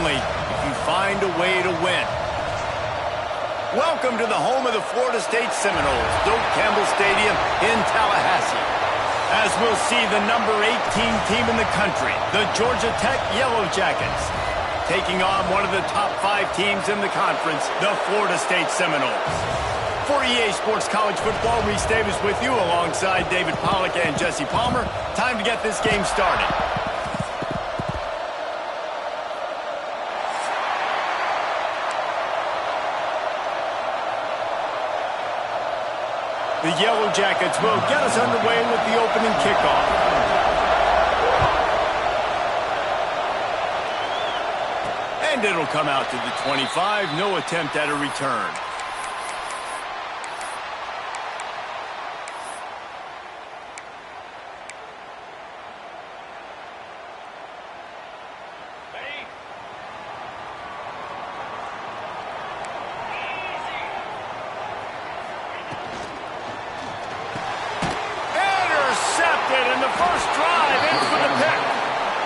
only if you find a way to win. Welcome to the home of the Florida State Seminoles, Doak Campbell Stadium in Tallahassee. As we'll see the number 18 team in the country, the Georgia Tech Yellow Jackets, taking on one of the top 5 teams in the conference, the Florida State Seminoles. For EA Sports College Football, Reese Davis with you alongside David Pollack and Jesse Palmer. Time to get this game started. The Yellow Jackets will get us underway with the opening kickoff. And it'll come out to the 25. No attempt at a return.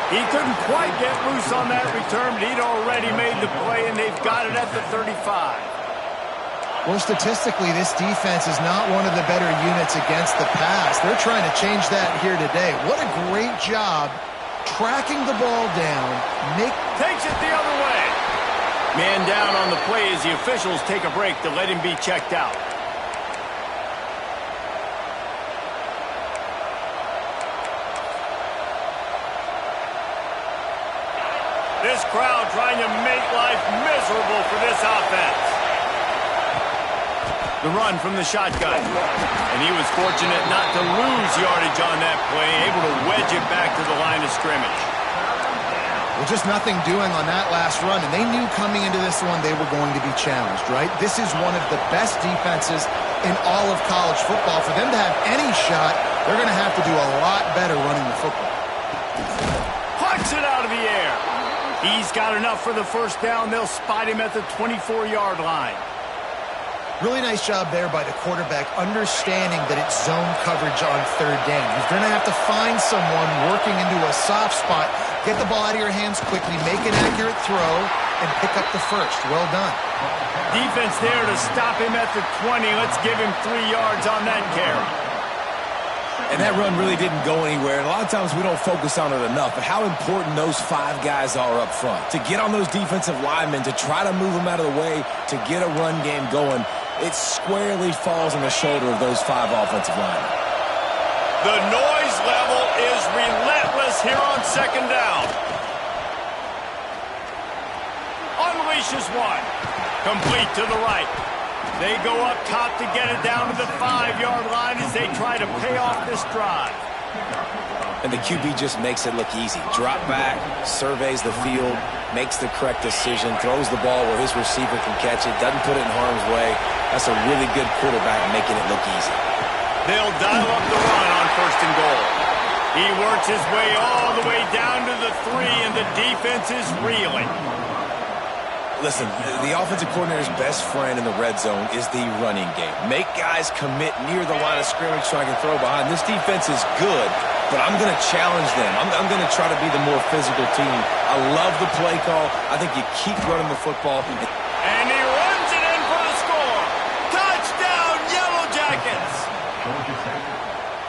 He couldn't quite get loose on that return, but he'd already made the play, and they've got it at the 35. Well, statistically, this defense is not one of the better units against the pass. They're trying to change that here today. What a great job tracking the ball down. Takes it the other way. Man down on the play as the officials take a break to let him be checked out. This crowd trying to make life miserable for this offense. The run from the shotgun. And he was fortunate not to lose yardage on that play, able to wedge it back to the line of scrimmage. Well, just nothing doing on that last run, and they knew coming into this one they were going to be challenged, right? This is one of the best defenses in all of college football. For them to have any shot, they're going to have to do a lot better running the football. Pucks it out of the air. He's got enough for the first down. They'll spot him at the 24-yard line. Really nice job there by the quarterback, understanding that it's zone coverage on third down. You're going to have to find someone working into a soft spot, get the ball out of your hands quickly, make an accurate throw, and pick up the first. Well done. Defense there to stop him at the 20. Let's give him 3 yards on that carry. And that run really didn't go anywhere. And a lot of times we don't focus on it enough. But how important those 5 guys are up front. To get on those defensive linemen, to try to move them out of the way, to get a run game going, it squarely falls on the shoulder of those 5 offensive linemen. The noise level is relentless here on second down. Unleashes one. Complete to the right. They go up top to get it down to the 5-yard line as they try to pay off this drive. And the QB just makes it look easy. Drop back, surveys the field, makes the correct decision, throws the ball where his receiver can catch it, doesn't put it in harm's way. That's a really good quarterback making it look easy. They'll dial up the run on first and goal. He works his way all the way down to the 3, and the defense is reeling. Listen, the offensive coordinator's best friend in the red zone is the running game. Make guys commit near the line of scrimmage so I can throw behind. This defense is good, but I'm going to challenge them. I'm going to try to be the more physical team. I love the play call. I think you keep running the football. And he runs it in for the score. Touchdown, Yellow Jackets.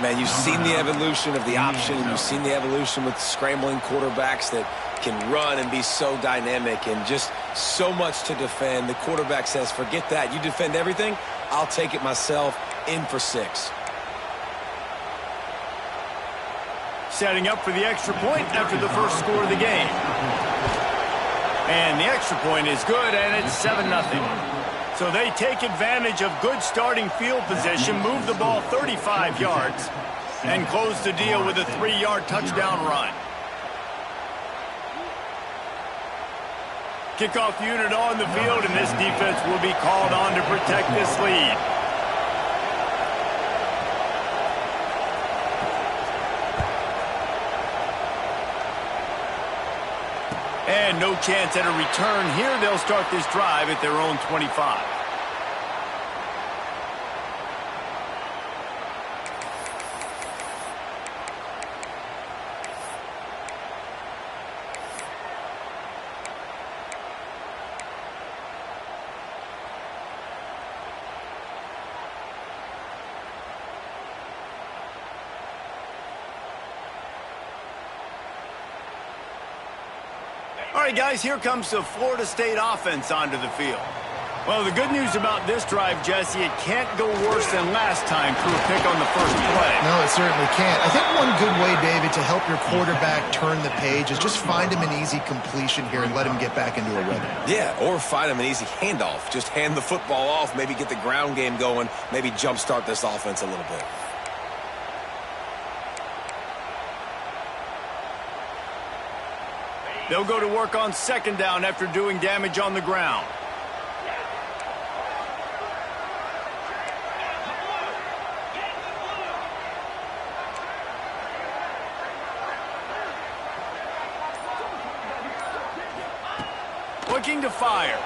Man, you've seen the evolution of the option. You've seen the evolution with scrambling quarterbacks that can run and be so dynamic and just so much to defend. The quarterback says, forget that. You defend everything, I'll take it myself. In for 6. Setting up for the extra point after the first score of the game. And the extra point is good, and it's 7-0. So they take advantage of good starting field position, move the ball 35 yards, and close the deal with a 3-yard touchdown run. Kickoff unit on the field, and this defense will be called on to protect this lead. And no chance at a return here. They'll start this drive at their own 25. All right, guys, here comes the Florida State offense onto the field. Well, the good news about this drive, Jesse, it can't go worse than last time through a pick on the first play. No, it certainly can't. I think one good way, David, to help your quarterback turn the page is just find him an easy completion here and let him get back into a rhythm. Yeah, or find him an easy handoff. Just hand the football off, maybe get the ground game going, maybe jumpstart this offense a little bit. They'll go to work on second down after doing damage on the ground. Looking to fire.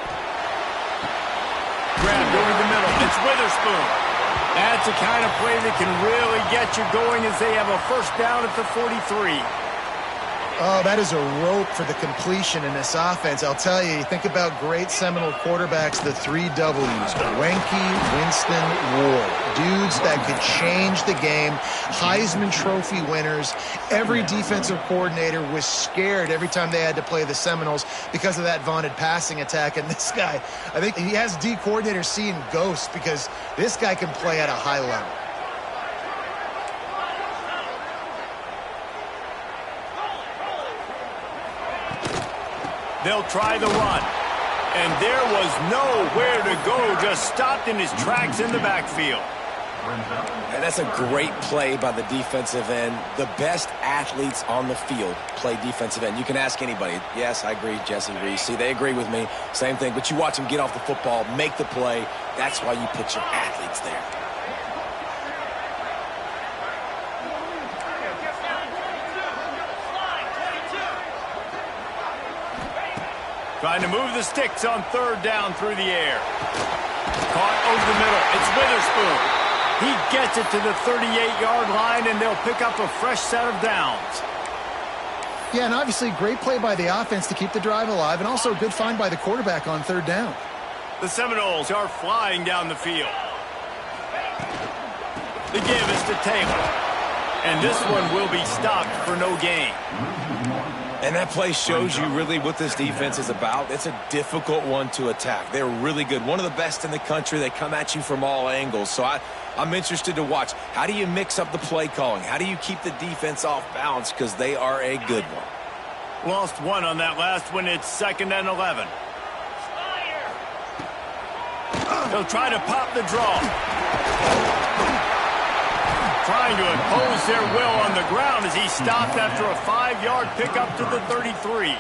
Grabbed over the middle. It's Witherspoon. That's the kind of play that can really get you going as they have a first down at the 43. Oh, that is a rope for the completion in this offense. I'll tell you, think about great Seminole quarterbacks, the 3 W's, Wenke, Winston, Ward. Dudes that could change the game, Heisman Trophy winners. Every defensive coordinator was scared every time they had to play the Seminoles because of that vaunted passing attack. And this guy, I think he has D coordinators seeing ghosts because this guy can play at a high level. They'll try the run. And there was nowhere to go, just stopped in his tracks in the backfield. And that's a great play by the defensive end. The best athletes on the field play defensive end. You can ask anybody. Yes, I agree, Jesse Reese. See, they agree with me. Same thing. But you watch them get off the football, make the play. That's why you put your athletes there. Trying to move the sticks on third down through the air. Caught over the middle. It's Witherspoon. He gets it to the 38-yard line, and they'll pick up a fresh set of downs. Yeah, and obviously great play by the offense to keep the drive alive, and also a good find by the quarterback on third down. The Seminoles are flying down the field. The give is to Taylor. And this one will be stopped for no gain. And that play shows you really what this defense is about. It's a difficult one to attack. They're really good. One of the best in the country. They come at you from all angles. So I'm interested to watch. How do you mix up the play calling? How do you keep the defense off balance? Because they are a good one. Lost one on that last one. It's 2nd and 11. They'll try to pop the draw. Trying to impose their will on the ground as he stopped after a 5-yard pickup to the 33.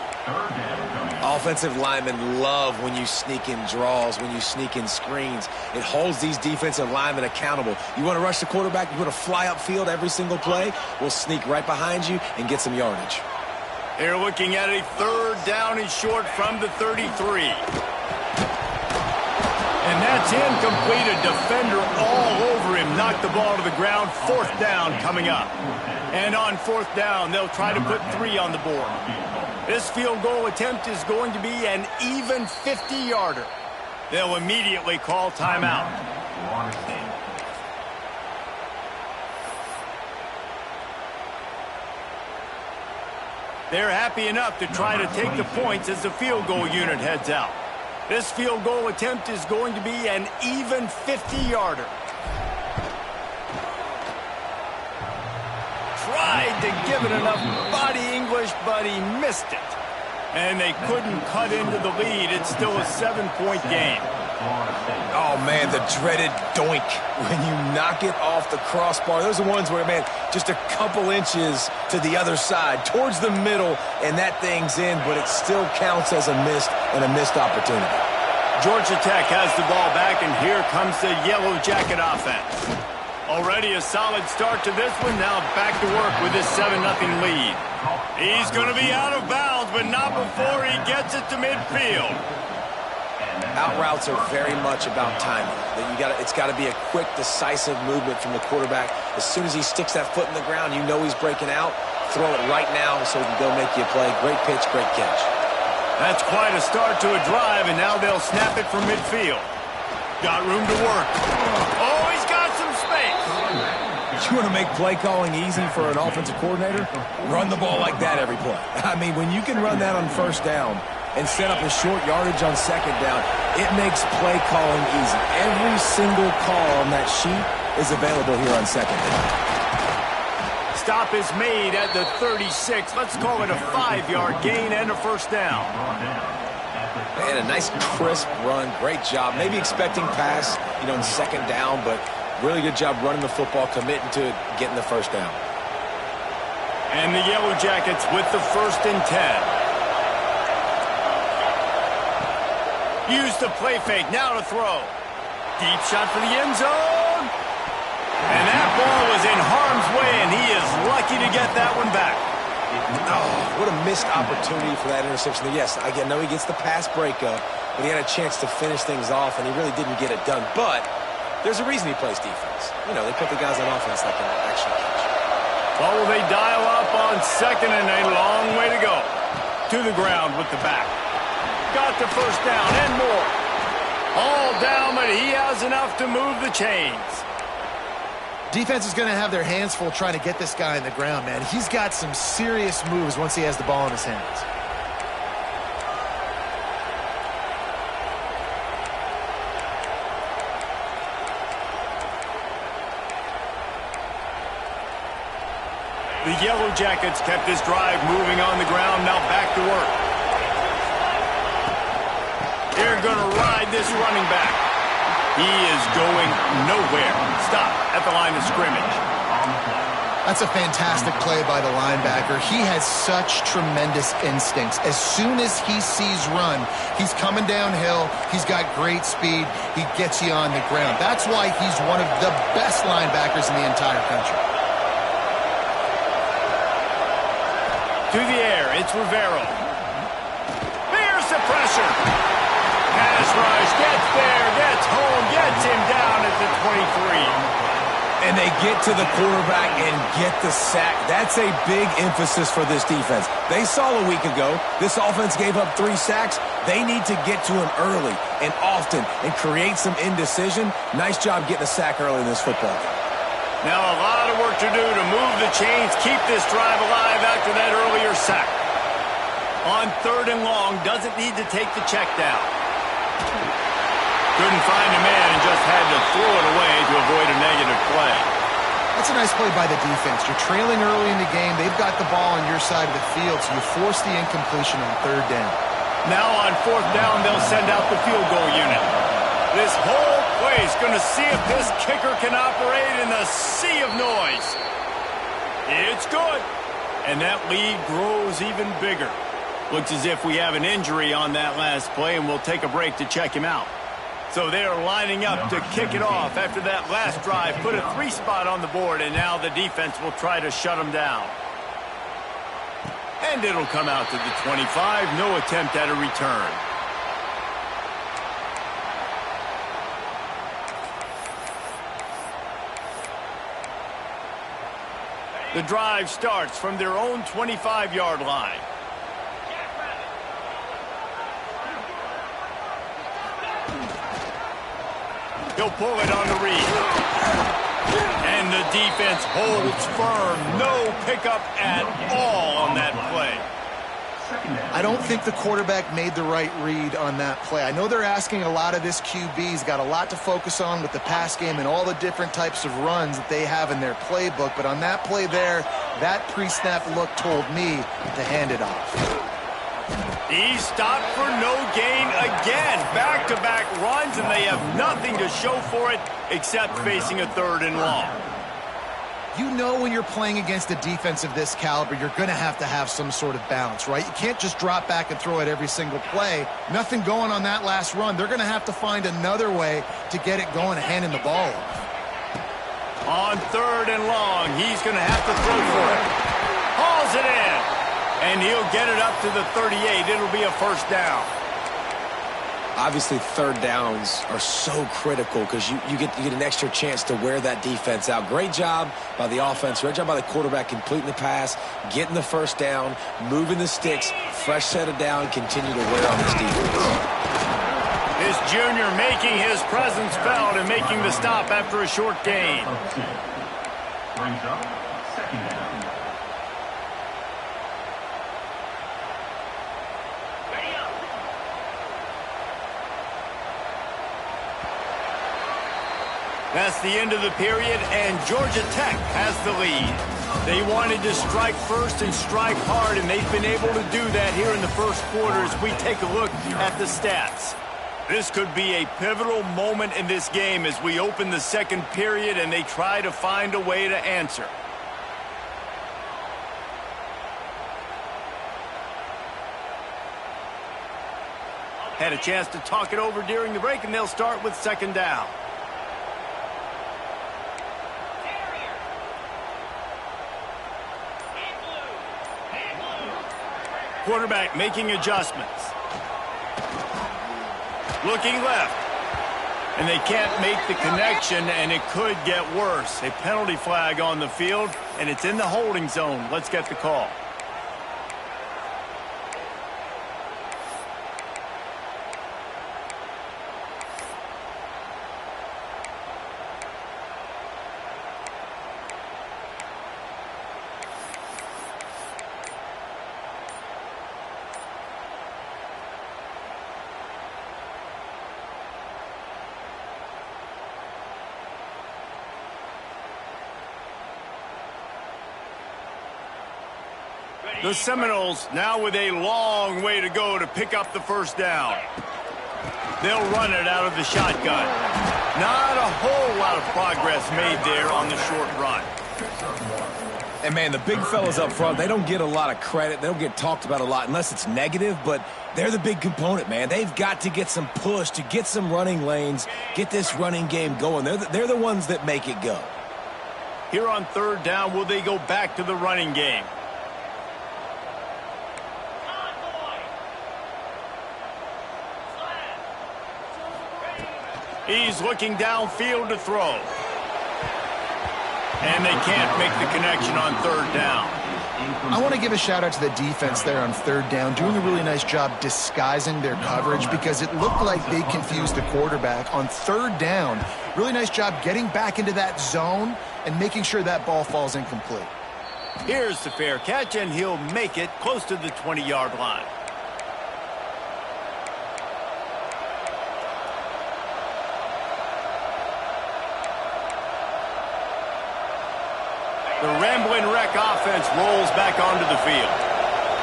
Offensive linemen love when you sneak in draws, when you sneak in screens. It holds these defensive linemen accountable. You want to rush the quarterback, you want to fly upfield every single play, we'll sneak right behind you and get some yardage. They're looking at a 3rd down and short from the 33. And that's incomplete. A defender all over him. Knocked the ball to the ground. 4th down coming up. And on 4th down, they'll try to put 3 on the board. This field goal attempt is going to be an even 50-yarder. They'll immediately call timeout. They're happy enough to try to take the points as the field goal unit heads out. This field goal attempt is going to be an even 50-yarder. Tried to give it enough body English, but he missed it. And they couldn't cut into the lead. It's still a 7-point game. Oh, man, the dreaded doink when you knock it off the crossbar. Those are ones where, man, just a couple inches to the other side, towards the middle, and that thing's in, but it still counts as a missed opportunity. Georgia Tech has the ball back, and here comes the Yellow Jacket offense. Already a solid start to this one. Now back to work with this 7-0 lead. He's going to be out of bounds, but not before he gets it to midfield. Out routes are very much about timing. It's got to be a quick, decisive movement from the quarterback. As soon as he sticks that foot in the ground, you know he's breaking out. Throw it right now so he can go make you a play. Great pitch, great catch. That's quite a start to a drive, and now they'll snap it from midfield. Got room to work. Oh, he's got some space. You want to make play calling easy for an offensive coordinator? Run the ball like that every play. I mean, when you can run that on first down and set up a short yardage on second down, it makes play calling easy. Every single call on that sheet is available here on second down. Stop is made at the 36. Let's call it a 5-yard gain and a first down. And a nice crisp run. Great job. Maybe expecting pass, in second down, but really good job running the football, committing to it, getting the first down. And the Yellow Jackets with the 1st and 10. Use the play fake. Now to throw. Deep shot for the end zone. And that ball was in harm's way, and he is lucky to get that one back. Oh, what a missed opportunity for that interception. Yes, I know he gets the pass breakup, but he had a chance to finish things off, and he really didn't get it done. But there's a reason he plays defense. They put the guys on offense that can actually catch. Well, will they dial up on second and a long way to go? To the ground with the back. Got the first down and more. All down, but he has enough to move the chains. Defense is going to have their hands full trying to get this guy in the ground, man. He's got some serious moves once he has the ball in his hands. The Yellow Jackets kept this drive moving on the ground. Now back to work. They're going to ride this running back. He is going nowhere. Stop at the line of scrimmage. That's a fantastic play by the linebacker. He has such tremendous instincts. As soon as he sees run, he's coming downhill. He's got great speed. He gets you on the ground. That's why he's one of the best linebackers in the entire country. To the air, it's Rivero. There's the pressure. Pass rush, gets there, gets home, gets him down at the 23. And they get to the quarterback and get the sack. That's a big emphasis for this defense. They saw a week ago, this offense gave up 3 sacks. They need to get to him early and often and create some indecision. Nice job getting a sack early in this football game. Now a lot of work to do to move the chains, keep this drive alive after that earlier sack. On 3rd and long, doesn't need to take the check down. Couldn't find a man and just had to throw it away to avoid a negative play. That's a nice play by the defense. You're trailing early in the game. They've got the ball on your side of the field, so you force the incompletion on 3rd down. Now on 4th down, they'll send out the field goal unit. This whole place going to see if this kicker can operate in the sea of noise. It's good. And that lead grows even bigger. Looks as if we have an injury on that last play, and we'll take a break to check him out. So they're lining up to kick it off after that last drive. Put a 3 spot on the board, and now the defense will try to shut them down. And it'll come out to the 25. No attempt at a return. The drive starts from their own 25-yard line. He'll pull it on the read. And the defense holds firm. No pickup at all on that play. I don't think the quarterback made the right read on that play. I know they're asking a lot of this QB. He's got a lot to focus on with the pass game and all the different types of runs that they have in their playbook. But on that play there, that pre-snap look told me to hand it off. He stopped for no gain again. Back-to-back runs, and they have nothing to show for it except facing a 3rd and long. You know when you're playing against a defense of this caliber, you're going to have some sort of balance, right? You can't just drop back and throw it every single play. Nothing going on that last run. They're going to have to find another way to get it going and handing the ball off. On 3rd and long, he's going to have to throw for it. Hauls it in. And he'll get it up to the 38. It'll be a first down. Obviously, 3rd downs are so critical because you get an extra chance to wear that defense out. Great job by the offense. Great job by the quarterback completing the pass, getting the first down, moving the sticks, fresh set of down, continue to wear on this defense. This junior making his presence felt and making the stop after a short gain. brings up second down. That's the end of the period, and Georgia Tech has the lead. They wanted to strike first and strike hard, and they've been able to do that here in the first quarter as we take a look at the stats. This could be a pivotal moment in this game as we open the second period and they try to find a way to answer. Had a chance to talk it over during the break, and they'll start with second down. Quarterback making adjustments. Looking left. And they can't make the connection, and it could get worse. A penalty flag on the field, and it's in the holding zone. Let's get the call. The Seminoles now with a long way to go to pick up the first down. They'll run it out of the shotgun. Not a whole lot of progress made there on the short run. And, man, the big fellas up front, they don't get a lot of credit. They don't get talked about a lot unless it's negative, but they're the big component, man. They've got to get some push, to get some running lanes, get this running game going. They're the ones that make it go. Here on third down, will they go back to the running game? He's looking downfield to throw. And they can't make the connection on third down. I want to give a shout out to the defense there on third down, doing a really nice job disguising their coverage because it looked like they confused the quarterback on third down. Really nice job getting back into that zone and making sure that ball falls incomplete. Here's the fair catch, and he'll make it close to the 20-yard line. The Ramblin' Wreck offense rolls back onto the field.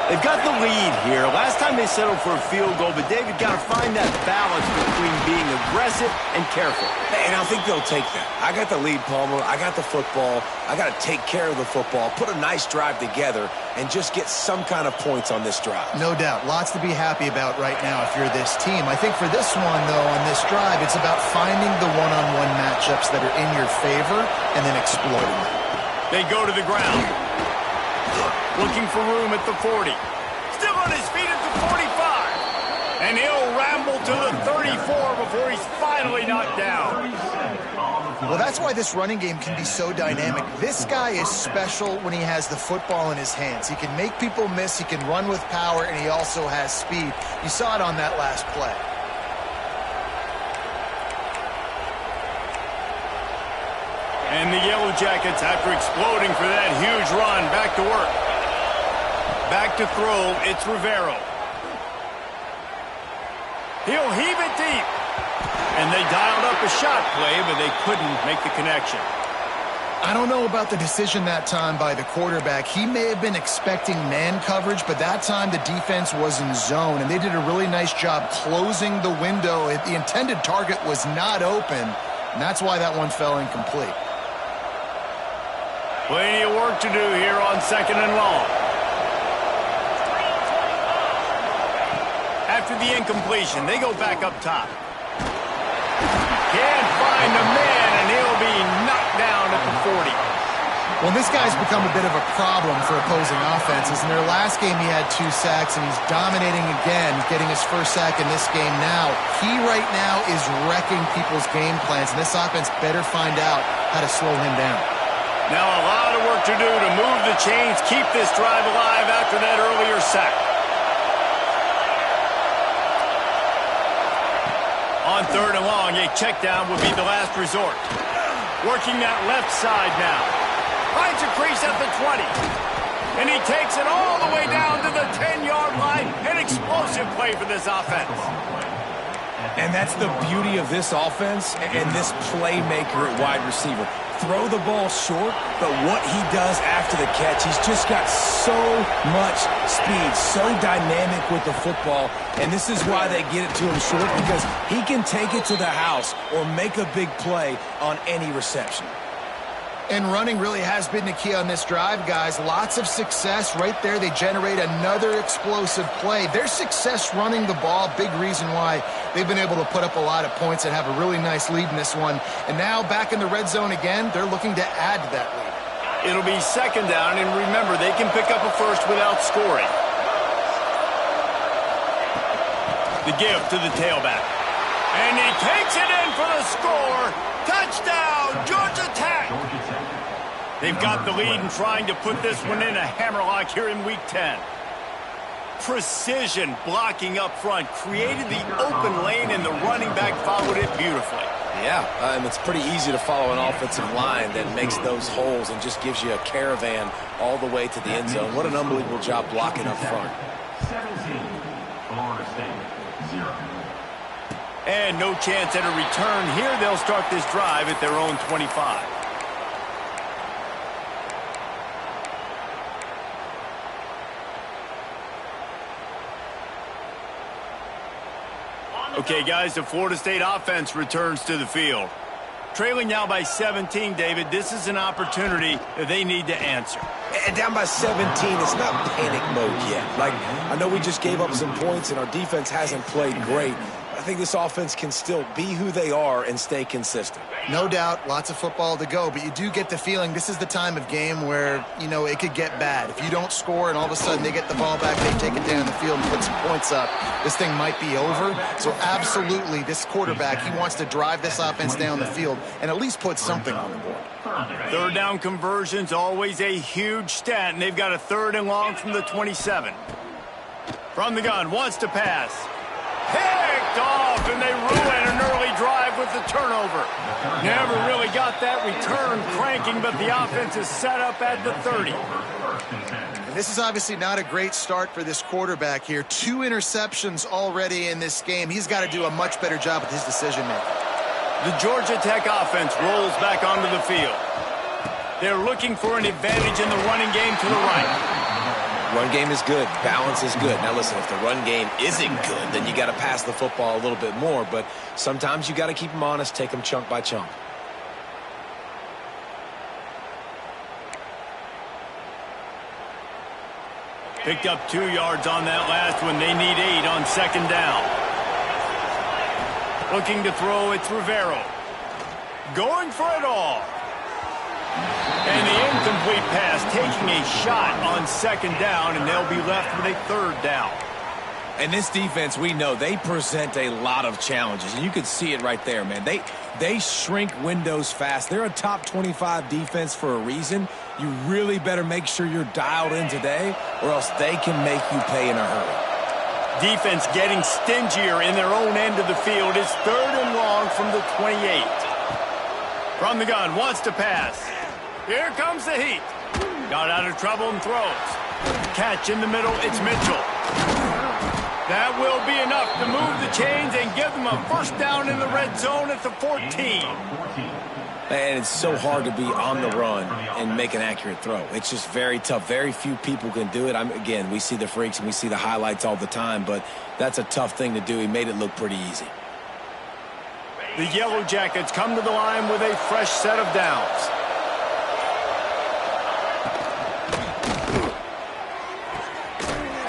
They've got the lead here. Last time they settled for a field goal, but David got to find that balance between being aggressive and careful. And I think they'll take that. I got the lead, Palmer. I got the football. I got to take care of the football, put a nice drive together, and just get some kind of points on this drive. No doubt. Lots to be happy about right now if you're this team. I think for this one, though, on this drive, it's about finding the one-on-one matchups that are in your favor and then exploiting them. They go to the ground. Looking for room at the 40. Still on his feet at the 45. And he'll ramble to the 34 before he's finally knocked down. Well, that's why this running game can be so dynamic. This guy is special when he has the football in his hands. He can make people miss, he can run with power, and he also has speed. You saw it on that last play. And the Yellow Jackets, after exploding for that huge run, back to work. Back to throw, it's Rivero. He'll heave it deep. And they dialed up a shot play, but they couldn't make the connection. I don't know about the decision that time by the quarterback. He may have been expecting man coverage, but that time the defense was in zone, and they did a really nice job closing the window. The intended target was not open, and that's why that one fell incomplete. Plenty of work to do here on second and long. After the incompletion, they go back up top. Can't find a man, and he'll be knocked down at the 40. Well, this guy's become a bit of a problem for opposing offenses. In their last game, he had 2 sacks, and he's dominating again, getting his first sack in this game now. He right now is wrecking people's game plans, and this offense better find out how to slow him down. Now a lot of work to do to move the chains, keep this drive alive after that earlier sack. On third and long, a check down would be the last resort. Working that left side now. Finds a crease at the 20. And he takes it all the way down to the 10-yard line. An explosive play for this offense. And that's the beauty of this offense and this playmaker at wide receiver. Throw the ball short, but what he does after the catch, he's just got so much speed, so dynamic with the football, and this is why they get it to him short, because he can take it to the house or make a big play on any reception. And running really has been the key on this drive, guys. Lots of success right there. They generate another explosive play. Their success running the ball, big reason why they've been able to put up a lot of points and have a really nice lead in this one. And now back in the red zone again, they're looking to add to that lead. It'll be second down, and remember, they can pick up a first without scoring. The give to the tailback. And he takes it in for the score. Touchdown, Georgia Tech. They've got the lead and trying to put this one in a hammerlock here in Week 10. Precision blocking up front, created the open lane, and the running back followed it beautifully. Yeah, and it's pretty easy to follow an offensive line that makes those holes and just gives you a caravan all the way to the end zone. What an unbelievable job blocking up front. 17, Florida State, 0. And no chance at a return here. They'll start this drive at their own 25. Okay, guys, the Florida State offense returns to the field. Trailing now by 17, David, this is an opportunity that they need to answer. And down by 17, it's not panic mode yet. Like, I know we just gave up some points and our defense hasn't played great. I think this offense can still be who they are and stay consistent. No doubt, lots of football to go, but you do get the feeling this is the time of game where, you know, it could get bad. If you don't score and all of a sudden they get the ball back, they take it down the field and put some points up, this thing might be over. So absolutely, this quarterback, he wants to drive this offense down the field and at least put something on the board. Third down conversion's always a huge stat, and they've got a 3rd and long from the 27. From the gun, wants to pass. Picked off, and they ruin an early drive with the turnover. Never really got that return cranking, but the offense is set up at the 30. And this is obviously not a great start for this quarterback here. 2 interceptions already in this game. He's got to do a much better job with his decision-making. The Georgia Tech offense rolls back onto the field. They're looking for an advantage in the running game to the right. Run game is good. Balance is good. Now, listen, if the run game isn't good, then you got to pass the football a little bit more. But sometimes you got to keep them honest, take them chunk by chunk. Picked up 2 yards on that last one. They need 8 on 2nd down. Looking to throw, it's Rivero. Going for it all. And the incomplete pass, taking a shot on 2nd down, and they'll be left with a 3rd down. And this defense, we know, they present a lot of challenges. And you can see it right there, man. They shrink windows fast. They're a top 25 defense for a reason. You really better make sure you're dialed in today, or else they can make you pay in a hurry. Defense getting stingier in their own end of the field. It's 3rd and long from the 28. From the gun, wants to pass. Here comes the heat. Got out of trouble and throws. Catch in the middle, it's Mitchell. That will be enough to move the chains and give them a 1st down in the red zone at the 14. And it's so hard to be on the run and make an accurate throw. It's just very tough. Very few people can do it. Again, we see the freaks and we see the highlights all the time, but that's a tough thing to do. He made it look pretty easy. The Yellow Jackets come to the line with a fresh set of downs.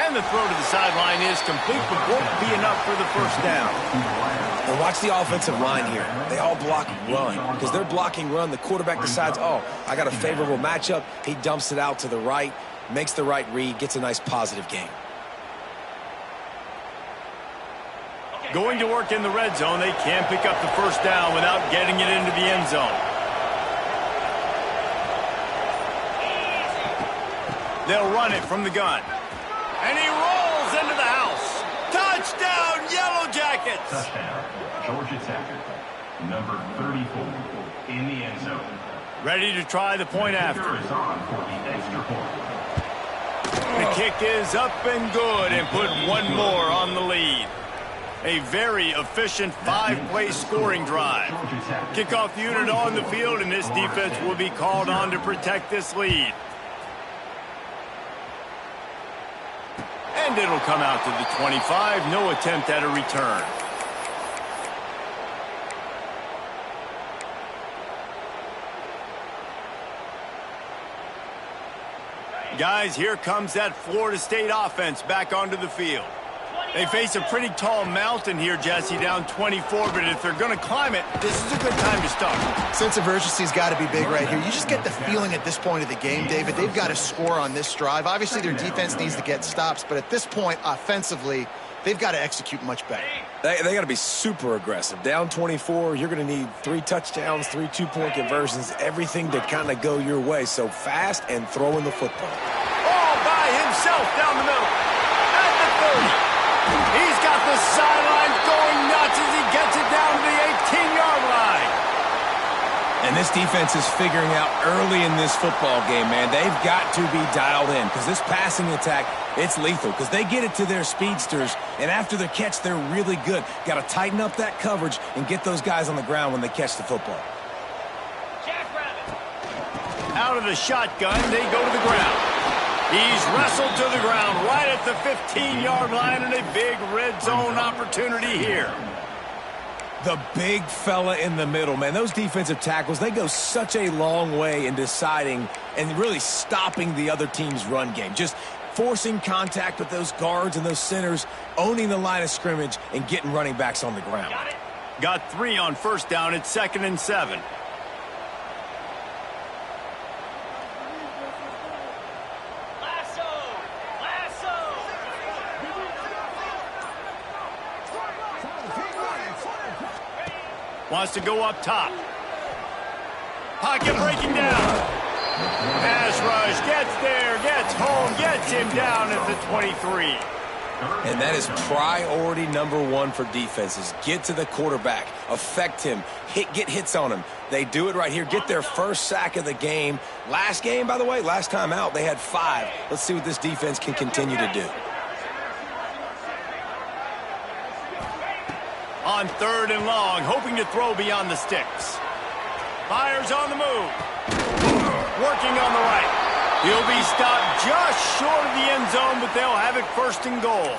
And the throw to the sideline is complete, but won't be enough for the 1st down. And watch the offensive line here. They all block run. Because they're blocking run, the quarterback decides, oh, I got a favorable matchup. He dumps it out to the right, makes the right read, gets a nice positive game. Going to work in the red zone. They can't pick up the 1st down without getting it into the end zone. They'll run it from the gun. And he rolls into the house. Touchdown, Yellow Jackets! Touchdown, Georgia Tech. Number 34 in the end zone. Ready to try the point after. Is on for the extra point. The kick is up and good and put one more on the lead. A very efficient 5-play scoring drive. Kickoff unit on the field, and this defense will be called on to protect this lead. And it'll come out to the 25. No attempt at a return. Guys, here comes that Florida State offense back onto the field. They face a pretty tall mountain here, Jesse, down 24, but if they're going to climb it, this is a good time to start. Sense of urgency's got to be big right here. You just get the feeling at this point of the game, David, they've got to score on this drive. Obviously, their defense needs to get stops, but at this point, offensively, they've got to execute much better. They got to be super aggressive. Down 24, you're going to need 3 touchdowns, 3 2-point conversions, everything to kind of go your way. So fast and throwing the football. All by himself down the middle. At the 30. He's got the sidelines going nuts as he gets it down to the 18-yard line. And this defense is figuring out early in this football game, man. They've got to be dialed in because this passing attack, it's lethal because they get it to their speedsters, and after the catch, they're really good. Got to tighten up that coverage and get those guys on the ground when they catch the football. Out of the shotgun, they go to the ground. He's wrestled to the ground right at the 15-yard line, and a big red zone opportunity here. The big fella in the middle, man. Those defensive tackles, they go such a long way in deciding and really stopping the other team's run game. Just forcing contact with those guards and those centers, owning the line of scrimmage, and getting running backs on the ground. Got 3 on first down. It's 2nd and 7. Wants to go up top. Pocket breaking down. Pass rush, gets there, gets home, gets him down at the 23. And that is priority number 1 for defenses. Get to the quarterback, affect him, get hits on him. They do it right here, get their first sack of the game. Last game, by the way, last time out, they had 5. Let's see what this defense can continue to do. On 3rd and long, hoping to throw beyond the sticks. Fires on the move. Working on the right. He'll be stopped just short of the end zone, but they'll have it 1st and goal.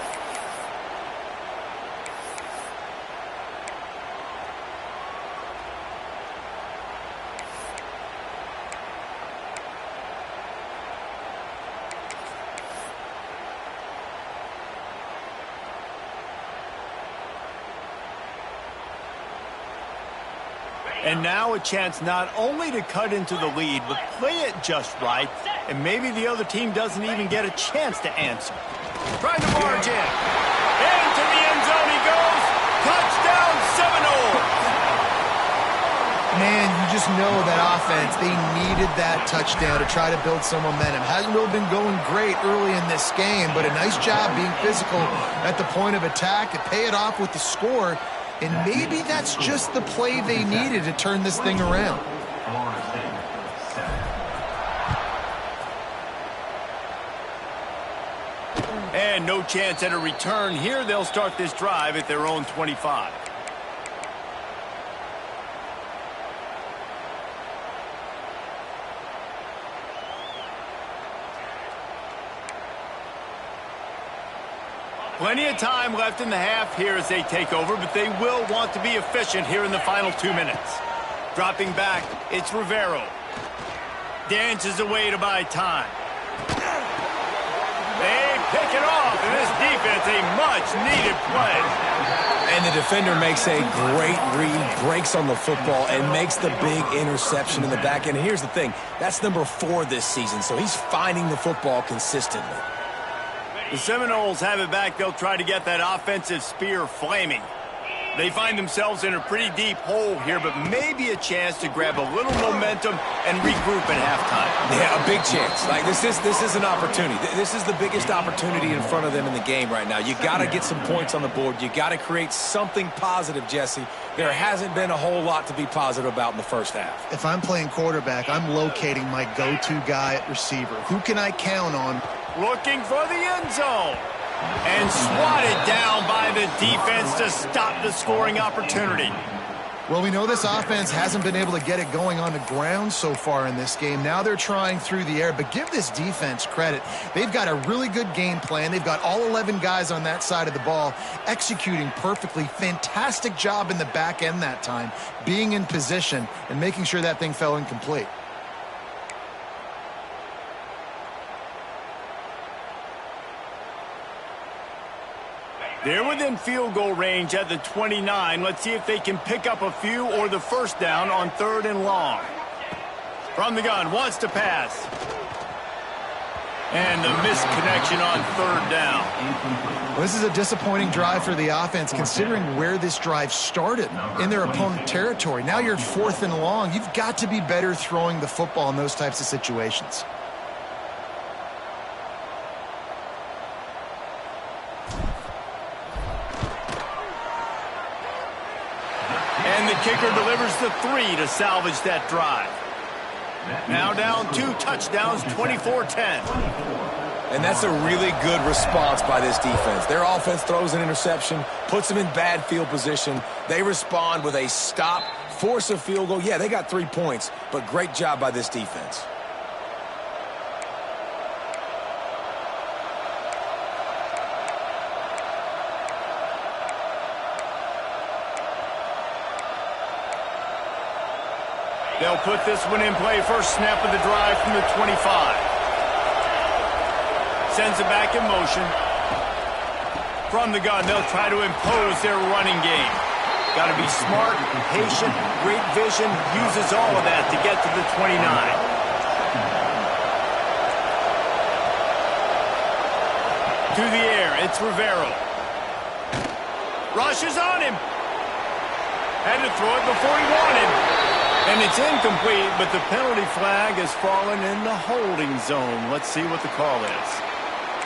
And now a chance not only to cut into the lead, but play it just right, and maybe the other team doesn't even get a chance to answer. Trying to barge in. Into the end zone he goes. Touchdown, Seminoles. Man, you just know that offense, they needed that touchdown to try to build some momentum. Hasn't really been going great early in this game, but a nice job being physical at the point of attack to pay it off with the score. And maybe that's just the play they needed to turn this thing around. And no chance at a return here. They'll start this drive at their own 25. Plenty of time left in the half here as they take over, but they will want to be efficient here in the final 2 minutes. Dropping back, it's Rivero. Dances away to buy time. They pick it off, and this defense, a much-needed play. And the defender makes a great read, breaks on the football, and makes the big interception in the back end. And here's the thing, that's number 4 this season, so he's finding the football consistently. The Seminoles have it back. They'll try to get that offensive spear flaming. They find themselves in a pretty deep hole here, but maybe a chance to grab a little momentum and regroup at halftime. Yeah, a big chance. Like, this is an opportunity. This is the biggest opportunity in front of them in the game right now. You got to get some points on the board. You got to create something positive, Jesse. There hasn't been a whole lot to be positive about in the first half. If I'm playing quarterback, I'm locating my go-to guy at receiver. Who can I count on? Looking for the end zone. And swatted down by the defense to stop the scoring opportunity. Well, we know this offense hasn't been able to get it going on the ground so far in this game. Now they're trying through the air, but give this defense credit. They've got a really good game plan. They've got all 11 guys on that side of the ball executing perfectly. Fantastic job in the back end that time, being in position and making sure that thing fell incomplete. They're within field goal range at the 29. Let's see if they can pick up a few or the first down on 3rd and long. From the gun, wants to pass. And the misconnection on 3rd down. Well, this is a disappointing drive for the offense, considering where this drive started in their opponent territory. Now you're 4th and long. You've got to be better throwing the football in those types of situations. And the kicker delivers the 3 to salvage that drive. Now down 2 touchdowns, 24-10. And that's a really good response by this defense. Their offense throws an interception, puts them in bad field position. They respond with a stop, force a field goal. Yeah, they got 3 points, but great job by this defense. They'll put this one in play. First snap of the drive from the 25. Sends it back in motion. From the gun, they'll try to impose their running game. Got to be smart, patient, great vision. Uses all of that to get to the 29. To the air, it's Rivero. Rushes on him. Had to throw it before he wanted. And it's incomplete, but the penalty flag has fallen in the holding zone. Let's see what the call is.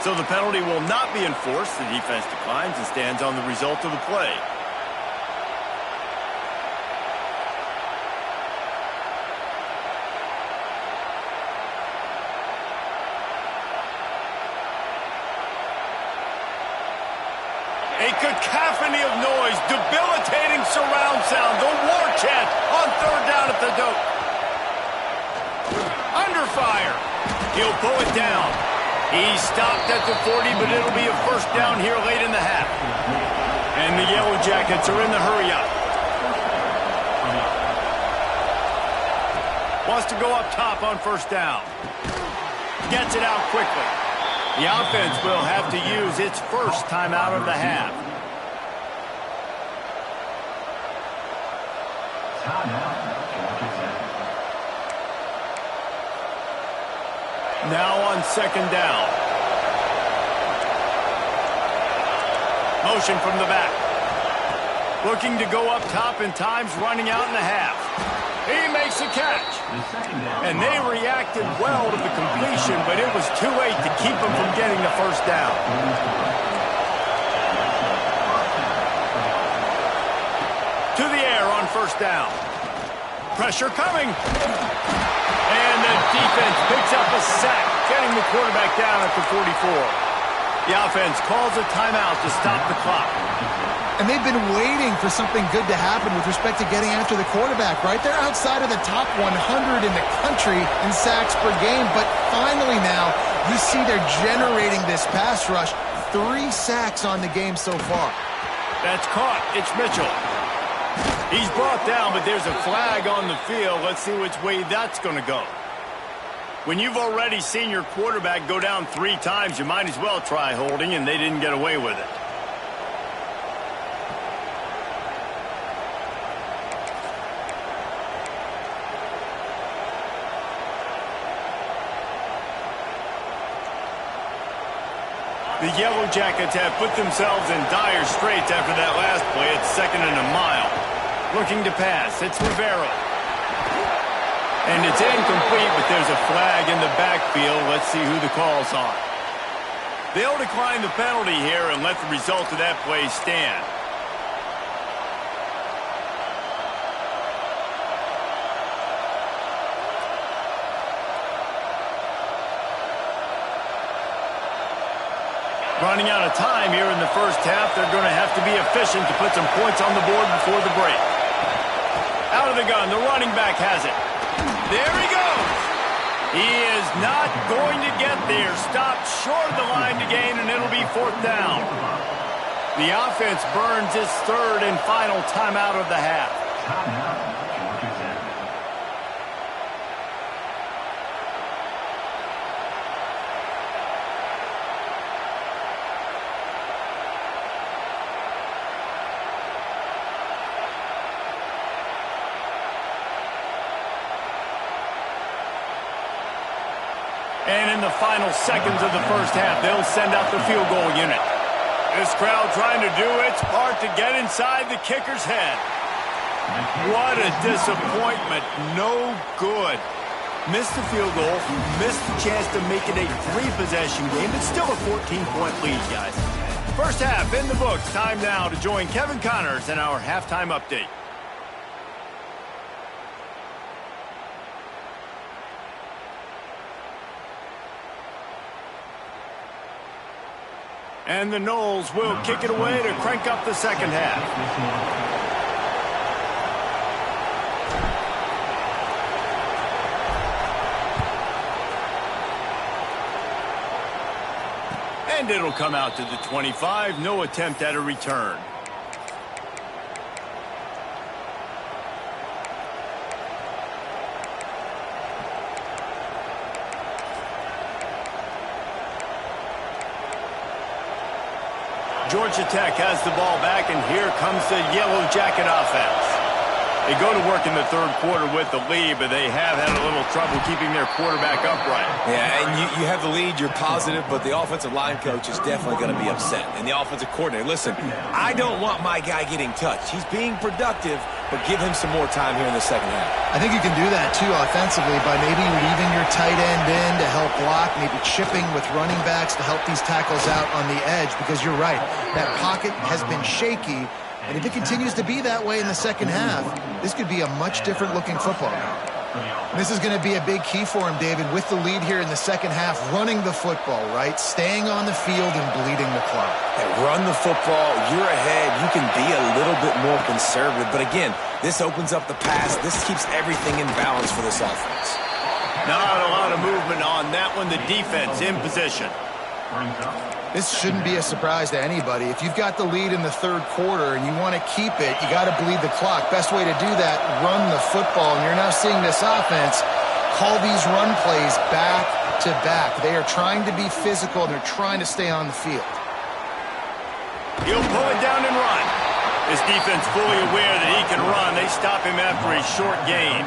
So the penalty will not be enforced. The defense declines and stands on the result of the play. A cacophony of noise, debilitating surround sound, the war chant on 3rd down at the dope. Under fire. He'll pull it down. He stopped at the 40, but it'll be a first down here late in the half. And the Yellow Jackets are in the hurry-up. Wants to go up top on first down. Gets it out quickly. The offense will have to use its first timeout of the half. Now on 2nd down. Motion from the back. Looking to go up top, and time's running out in the half. He makes a catch. And they reacted well to the completion, but it was too late to keep them from getting the first down. To the air on first down. Pressure coming. And the defense picks up a sack, getting the quarterback down at the 44. The offense calls a timeout to stop the clock. And they've been waiting for something good to happen with respect to getting after the quarterback, right? They're outside of the top 100 in the country in sacks per game, but finally now you see they're generating this pass rush. 3 sacks on the game so far. That's caught. It's Mitchell. He's brought down, but there's a flag on the field. Let's see which way that's going to go. When you've already seen your quarterback go down 3 times, you might as well try holding, and they didn't get away with it. The Yellow Jackets have put themselves in dire straits after that last play. It's 2nd and a mile. Looking to pass. It's Rivera. And it's incomplete, but there's a flag in the backfield. Let's see who the call's on. They'll decline the penalty here and let the result of that play stand. Running out of time here in the first half. They're going to have to be efficient to put some points on the board before the break. Out of the gun, the running back has it. There he goes. He is not going to get there. Stopped short of the line to gain, and it'll be 4th down. The offense burns its 3rd and final timeout of the half. And in the final seconds of the first half, they'll send out the field goal unit. This crowd trying to do its part to get inside the kicker's head. What a disappointment. No good. Missed the field goal, missed the chance to make it a 3-possession game, but still a 14-point lead, guys. First half in the books. Time now to join Kevin Connors in our halftime update. And the Noles will kick it away to crank up the second half. And it'll come out to the 25. No attempt at a return. Georgia Tech has the ball back, and here comes the Yellow Jacket offense. They go to work in the 3rd quarter with the lead, but they have had a little trouble keeping their quarterback upright. Yeah, and you have the lead, you're positive, but the offensive line coach is definitely going to be upset. And the offensive coordinator, listen, I don't want my guy getting touched. He's being productive, but give him some more time here in the second half. I think you can do that, too, offensively, by maybe leaving your tight end in to help block, maybe chipping with running backs to help these tackles out on the edge, because you're right. That pocket has been shaky, and if it continues to be that way in the second half, this could be a much different-looking football game. This is going to be a big key for him, David, with the lead here in the second half, running the football, right? Staying on the field and bleeding the clock. And run the football, you're ahead, you can be a little bit more conservative. But again, this opens up the pass. This keeps everything in balance for this offense. Not a lot of movement on that one. The defense in position. This shouldn't be a surprise to anybody. If you've got the lead in the 3rd quarter and you want to keep it, you got to bleed the clock. Best way to do that, run the football. And you're now seeing this offense call these run plays back to back. They are trying to be physical, and they're trying to stay on the field. He'll pull it down and run. This defense fully aware that he can run. They stop him after a short gain.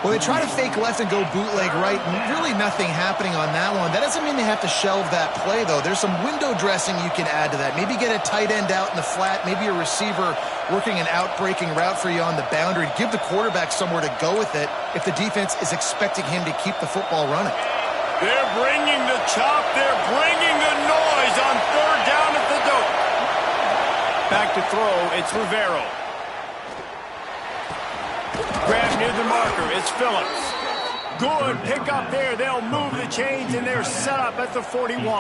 Well, they try to fake left and go bootleg right, and really nothing happening on that one. That doesn't mean they have to shelve that play, though. There's some window dressing you can add to that. Maybe get a tight end out in the flat, maybe a receiver working an out-breaking route for you on the boundary. Give the quarterback somewhere to go with it if the defense is expecting him to keep the football running. They're bringing the chop. They're bringing the noise on 3rd down at the dope. Back to throw. It's Rivera. Grab near the marker. It's Phillips. Good pick up there. They'll move the chains, and they're set up at the 41.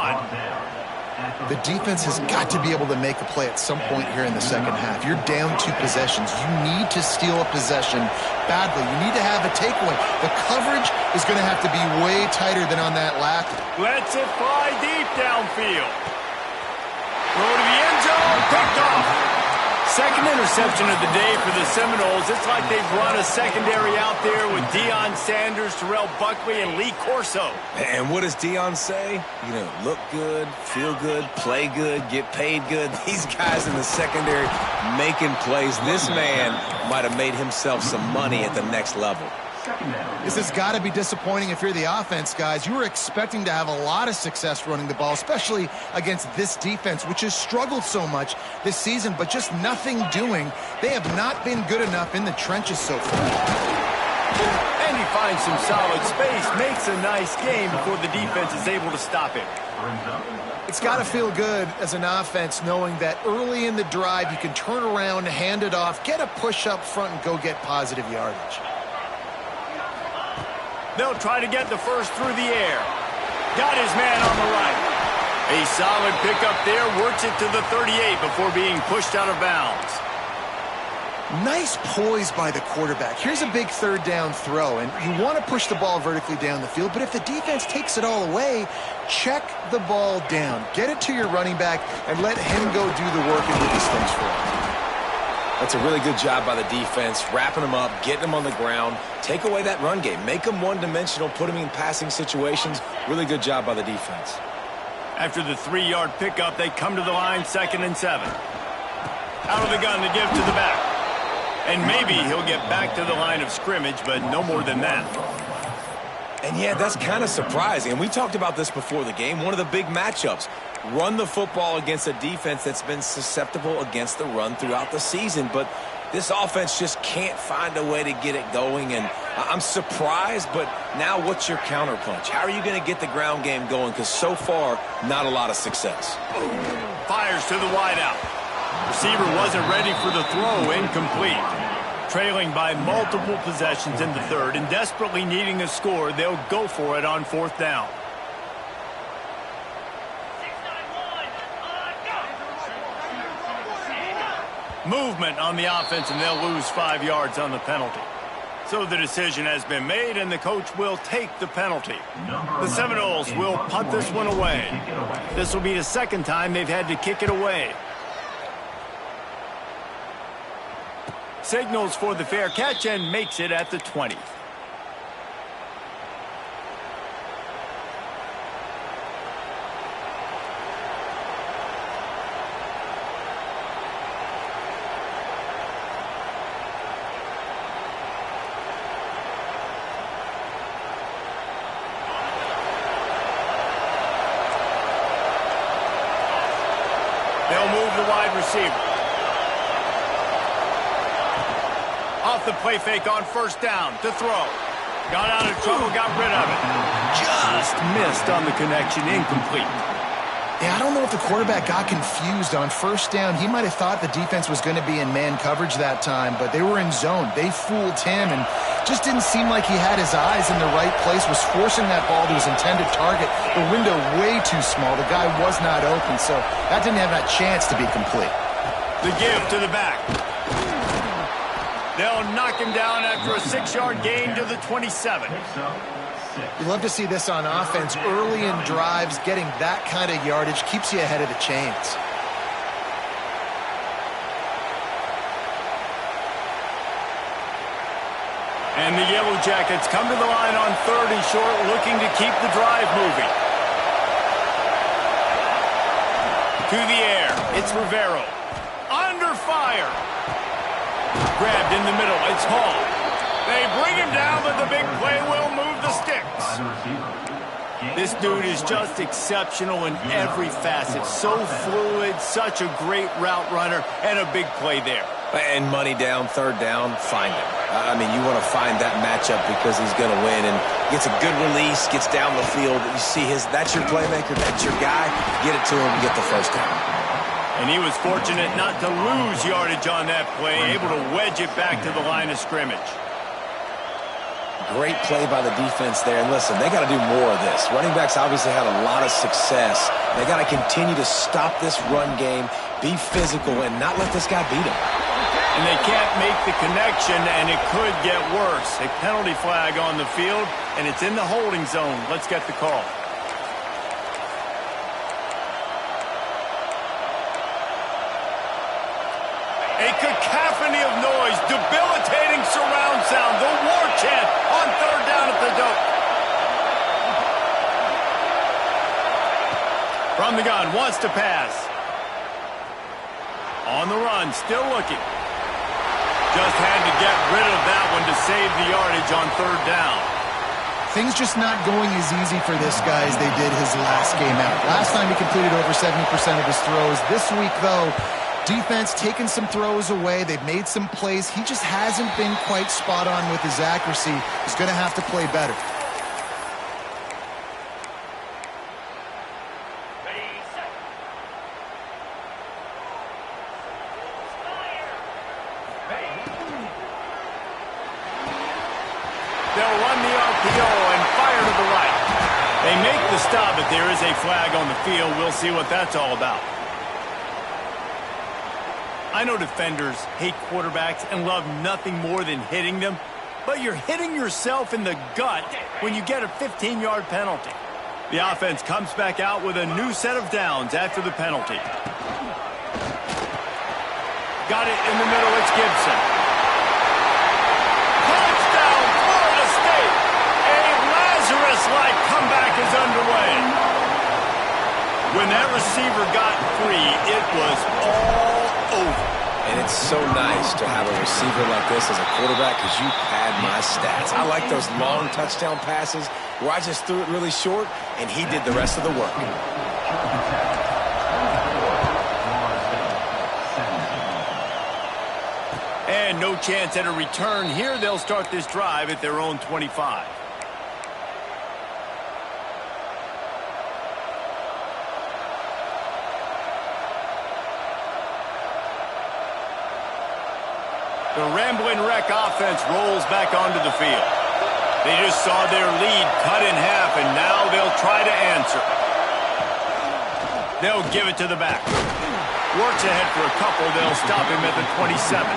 The defense has got to be able to make a play at some point here in the second half. You're down 2 possessions. You need to steal a possession badly. You need to have a takeaway. The coverage is going to have to be way tighter than on that last. Lets it fly deep downfield. Throw to the end zone. Picked off. Second interception of the day for the Seminoles. It's like they've run a secondary out there with Deion Sanders, Terrell Buckley, and Lee Corso. And what does Deion say? You know, look good, feel good, play good, get paid good. These guys in the secondary making plays. This man might have made himself some money at the next level. Second down. This has got to be disappointing if you're the offense, guys. You were expecting to have a lot of success running the ball, especially against this defense, which has struggled so much this season, but just nothing doing. They have not been good enough in the trenches so far. And he finds some solid space, makes a nice game before the defense is able to stop him. Brings up. It's got to feel good as an offense knowing that early in the drive you can turn around, hand it off, get a push up front, and go get positive yardage. They'll try to get the first through the air. Got his man on the right. A solid pickup there, works it to the 38 before being pushed out of bounds. Nice poise by the quarterback. Here's a big third down throw, and you want to push the ball vertically down the field, but if the defense takes it all away, check the ball down. Get it to your running back and let him go do the work and move these things for him. That's a really good job by the defense, wrapping them up, getting them on the ground. Take away that run game. Make them one-dimensional, put them in passing situations. Really good job by the defense. After the 3-yard pickup, they come to the line, 2nd and 7. Out of the gun to give to the back. And maybe he'll get back to the line of scrimmage, but no more than that. And yeah, that's kind of surprising. And we talked about this before the game. One of the big matchups. Run the football against a defense that's been susceptible against the run throughout the season. But this offense just can't find a way to get it going. And I'm surprised, but now what's your counterpunch? How are you going to get the ground game going? Because so far, not a lot of success. Fires to the wideout. Receiver wasn't ready for the throw, incomplete. Trailing by multiple possessions in the third and desperately needing a score, they'll go for it on 4th down. Movement on the offense, and they'll lose 5 yards on the penalty. So the decision has been made, and the coach will take the penalty. The Seminoles will punt this one away. This will be the 2nd time they've had to kick it away. Signals for the fair catch and makes it at the 20. They'll move the wide receiver. Off the play fake on 1st down to throw. Got out of trouble, got rid of it. Just missed on the connection, incomplete. Yeah, I don't know if the quarterback got confused on 1st down. He might have thought the defense was going to be in man coverage that time, but they were in zone. They fooled him and just didn't seem like he had his eyes in the right place, was forcing that ball to his intended target. The window way too small. The guy was not open, so that didn't have that chance to be complete. The give to the back. They'll knock him down after a 6-yard gain to the 27. You love to see this on offense. Early in drives, getting that kind of yardage keeps you ahead of the chains. And the Yellow Jackets come to the line on 3rd and short, looking to keep the drive moving. To the air, it's Rivero. Under fire. Grabbed in the middle, it's Hall. They bring him down, but the big play will move the sticks. This dude is just exceptional in every facet. So fluid, such a great route runner, and a big play there. And money down, 3rd down, find him. I mean, you want to find that matchup because he's going to win and gets a good release, gets down the field. You see that's your playmaker, that's your guy. Get it to him and get the 1st down. And he was fortunate not to lose yardage on that play, able to wedge it back to the line of scrimmage. Great play by the defense there. And listen, they got to do more of this. Running backs obviously had a lot of success. They got to continue to stop this run game, be physical, and not let this guy beat them. And they can't make the connection, and it could get worse. A penalty flag on the field, and it's in the holding zone. Let's get the call. A cacophony of noise, debilitating surround sound, the war chant on 3rd down at the dope. From the gun, wants to pass. On the run, still looking. Just had to get rid of that one to save the yardage on third down. Things just not going as easy for this guy as they did his last game out. Last time he completed over 70% of his throws. This week, though, defense taking some throws away. They've made some plays. He just hasn't been quite spot on with his accuracy. He's going to have to play better. They'll run the RPO and fire to the right. They make the stop, but there is a flag on the field. We'll see what that's all about. I know defenders hate quarterbacks and love nothing more than hitting them, but you're hitting yourself in the gut when you get a 15-yard penalty. The offense comes back out with a new set of downs after the penalty. Got it in the middle. It's Gibson. Touchdown, Florida State. A Lazarus-like comeback is underway. When that receiver got free, it was all over. And it's so nice to have a receiver like this as a quarterback because you pad my stats. I like those long touchdown passes where I just threw it really short and he did the rest of the work. And no chance at a return here. They'll start this drive at their own 25. The Rambling Wreck offense rolls back onto the field. They just saw their lead cut in half, and now they'll try to answer. They'll give it to the back. Works ahead for a couple. They'll stop him at the 27.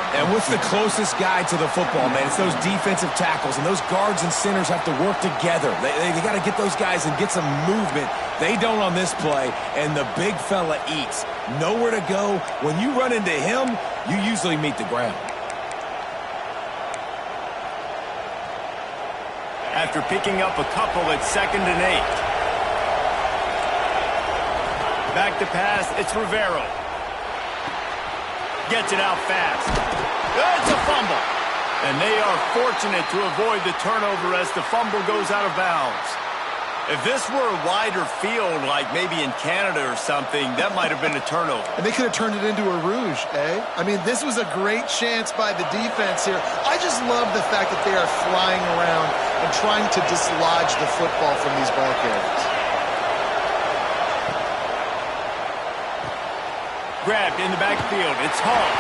And what's the closest guy to the football, man? It's those defensive tackles, and those guards and centers have to work together. They got to get those guys and get some movement. They don't on this play, and the big fella eats. Nowhere to go. When you run into him, you usually meet the ground. After picking up a couple at 2nd and 8. Back to pass, it's Rivero. Gets it out fast. It's a fumble. And they are fortunate to avoid the turnover as the fumble goes out of bounds. If this were a wider field, like maybe in Canada or something, that might have been a turnover. And they could have turned it into a rouge, eh? I mean, this was a great chance by the defense here. I just love the fact that they are flying around and trying to dislodge the football from these ball carriers. Grabbed in the backfield. It's Hall.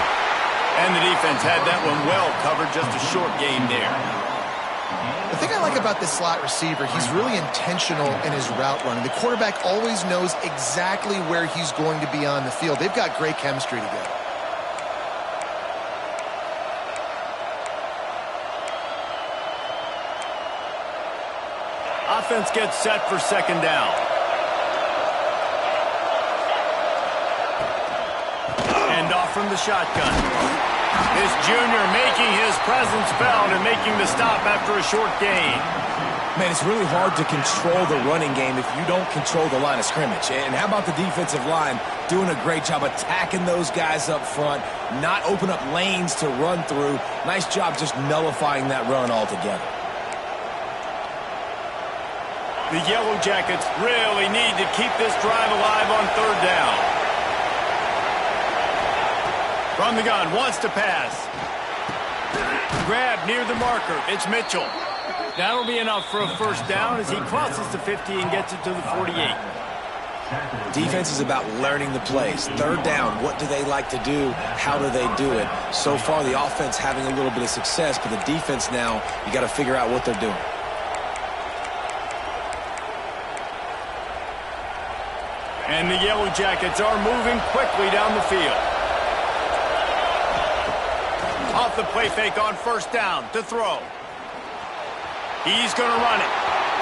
And the defense had that one well covered. Just a short gain there. The thing I like about this slot receiver, he's really intentional in his route running. The quarterback always knows exactly where he's going to be on the field. They've got great chemistry together. Offense gets set for 2nd down. And off from the shotgun. This junior making his presence felt and making the stop after a short gain. Man, it's really hard to control the running game if you don't control the line of scrimmage. And how about the defensive line doing a great job attacking those guys up front, not open up lanes to run through. Nice job just nullifying that run altogether. The Yellow Jackets really need to keep this drive alive on 3rd down. From the gun, wants to pass. Grab near the marker. It's Mitchell. That'll be enough for a 1st down as he crosses the 50 and gets it to the 48. Defense is about learning the plays. 3rd down, what do they like to do? How do they do it? So far, the offense having a little bit of success, but the defense now, you got to figure out what they're doing. And the Yellow Jackets are moving quickly down the field. Off the play fake on 1st down to throw. He's going to run it.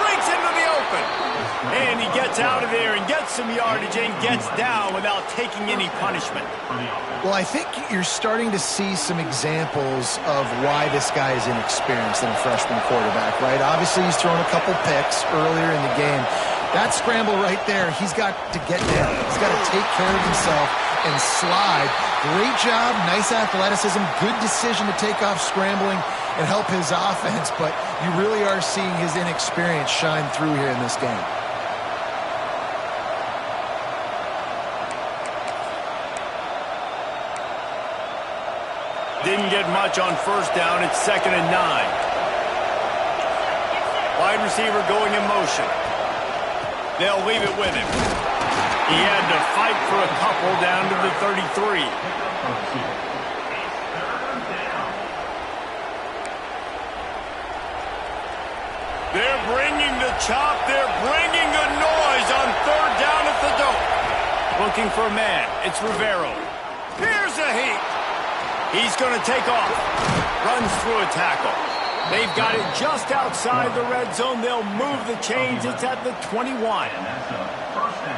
Breaks into the open. And he gets out of there and gets some yardage and gets down without taking any punishment. Well, I think you're starting to see some examples of why this guy is inexperienced in a freshman quarterback, right? Obviously, he's thrown a couple picks earlier in the game. That scramble right there, he's got to get down. He's got to take care of himself and slide. Great job, nice athleticism, good decision to take off scrambling and help his offense, but you really are seeing his inexperience shine through here in this game. Didn't get much on first down. It's 2nd and 9. Wide receiver going in motion. They'll leave it with him. He had to fight for a couple down to the 33. They're bringing the chop. They're bringing the noise on 3rd down at the dope. Looking for a man. It's Rivero. Here's a heat. He's going to take off. Runs through a tackle. They've got it just outside the red zone. They'll move the chains. It's at the 21.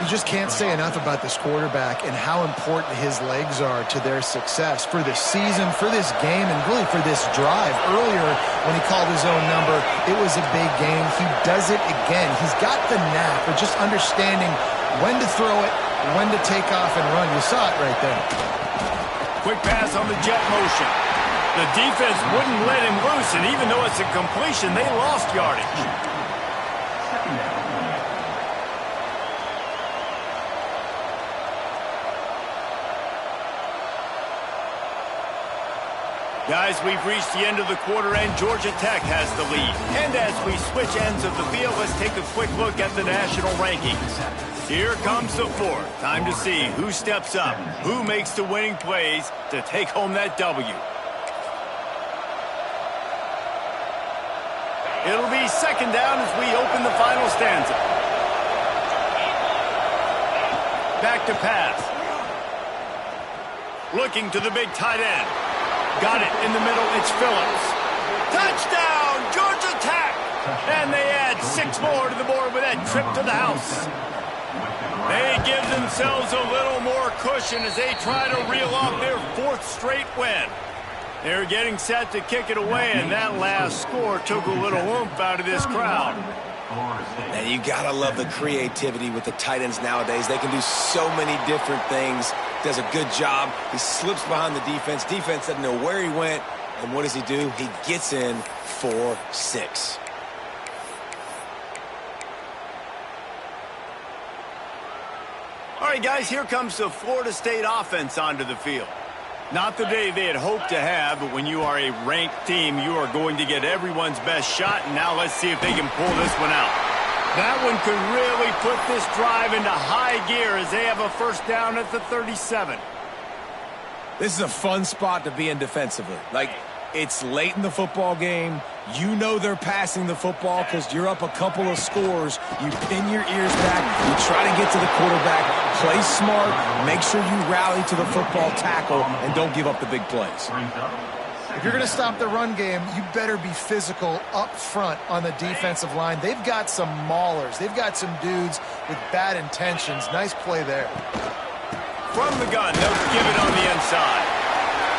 You just can't say enough about this quarterback and how important his legs are to their success for this season, for this game, and really for this drive. Earlier, when he called his own number, it was a big game. He does it again. He's got the knack of just understanding when to throw it, when to take off and run. You saw it right there. Quick pass on the jet motion. The defense wouldn't let him loose, and even though it's a completion, they lost yardage. Guys, we've reached the end of the quarter, and Georgia Tech has the lead. And as we switch ends of the field, let's take a quick look at the national rankings. Here comes the 4th. Time to see who steps up, who makes the winning plays to take home that W. It'll be 2nd down as we open the final stanza. Back to pass. Looking to the big tight end. Got it in the middle. It's Phillips. Touchdown, Georgia Tech! And they add 6 more to the board with that trip to the house. They give themselves a little more cushion as they try to reel off their 4th straight win. They're getting set to kick it away, and that last score took a little oomph out of this crowd. And you gotta love the creativity with the tight ends nowadays. They can do so many different things. Does a good job. He slips behind the defense. Defense doesn't know where he went. And what does he do? He gets in for 6. All right, guys, here comes the Florida State offense onto the field. Not the day they had hoped to have, but when you are a ranked team, you are going to get everyone's best shot, and now let's see if they can pull this one out. That one could really put this drive into high gear as they have a 1st down at the 37. This is a fun spot to be in defensively. Like, it's late in the football game. You know they're passing the football because you're up a couple of scores. You pin your ears back. You try to get to the quarterback. Play smart. Make sure you rally to the football tackle and don't give up the big plays. If you're going to stop the run game, you better be physical up front on the defensive line. They've got some maulers. They've got some dudes with bad intentions. Nice play there. From the gun, they'll give it on the inside.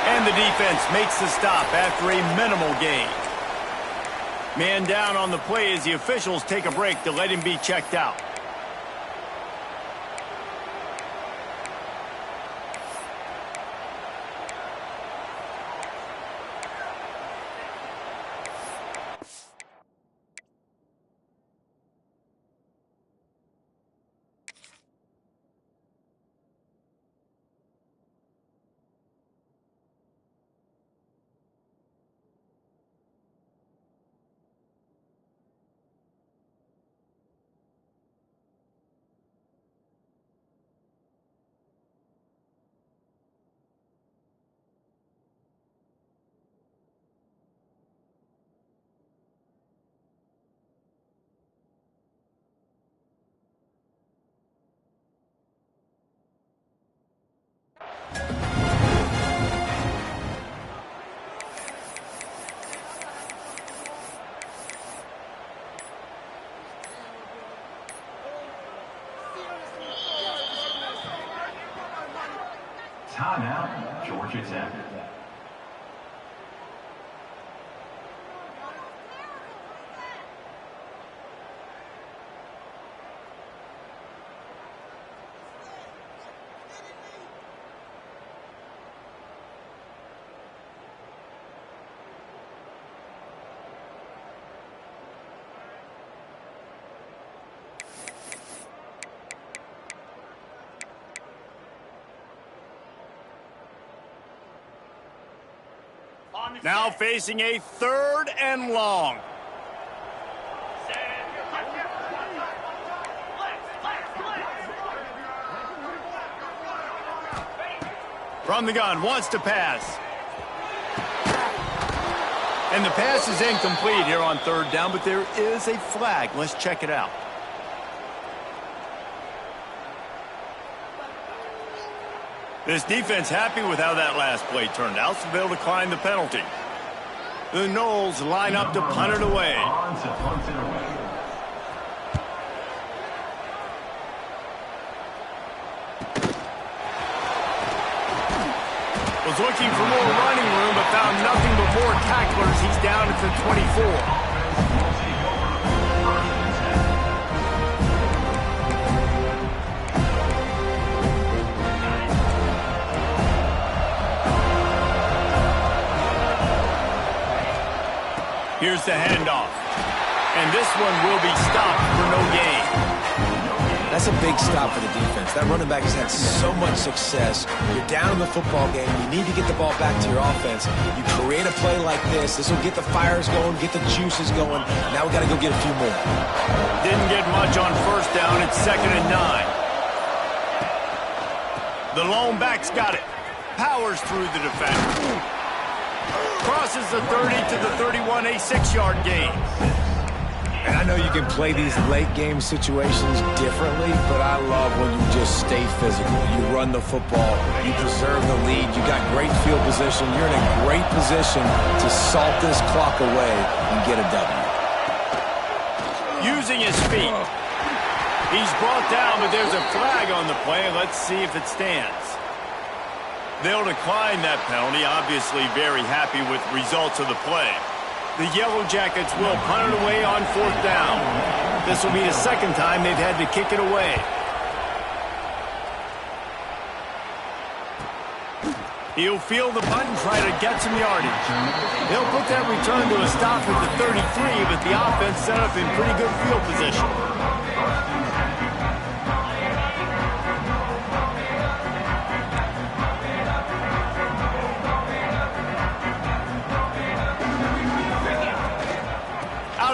And the defense makes the stop after a minimal gain. Man down on the play as the officials take a break to let him be checked out. Timeout, Georgia Tech. Now facing a 3rd and long. From the gun, wants to pass. And the pass is incomplete here on 3rd down, but there is a flag. Let's check it out. This defense happy with how that last play turned out, so they'll decline the penalty. The Noles line up to punt it away. Was looking for more running room, but found nothing but more tacklers. He's down at the 24. Here's the handoff. And this one will be stopped for no gain. That's a big stop for the defense. That running back has had so much success. You're down in the football game. You need to get the ball back to your offense. You create a play like this. This will get the fires going, get the juices going. Now we got to go get a few more. Didn't get much on 1st down. It's 2nd and 9. The lone back's got it. Powers through the defender. Crosses the 30 to the 31, a 6-yard gain. And I know you can play these late-game situations differently, but I love when you just stay physical. You run the football. You preserve the lead. You got great field position. You're in a great position to salt this clock away and get a W. Using his feet. He's brought down, but there's a flag on the play. Let's see if it stands. They'll decline that penalty, obviously very happy with results of the play. The Yellow Jackets will punt it away on 4th down. This will be the 2nd time they've had to kick it away. He'll field the punt and try to get some yardage. He'll put that return to a stop at the 33, but the offense set up in pretty good field position.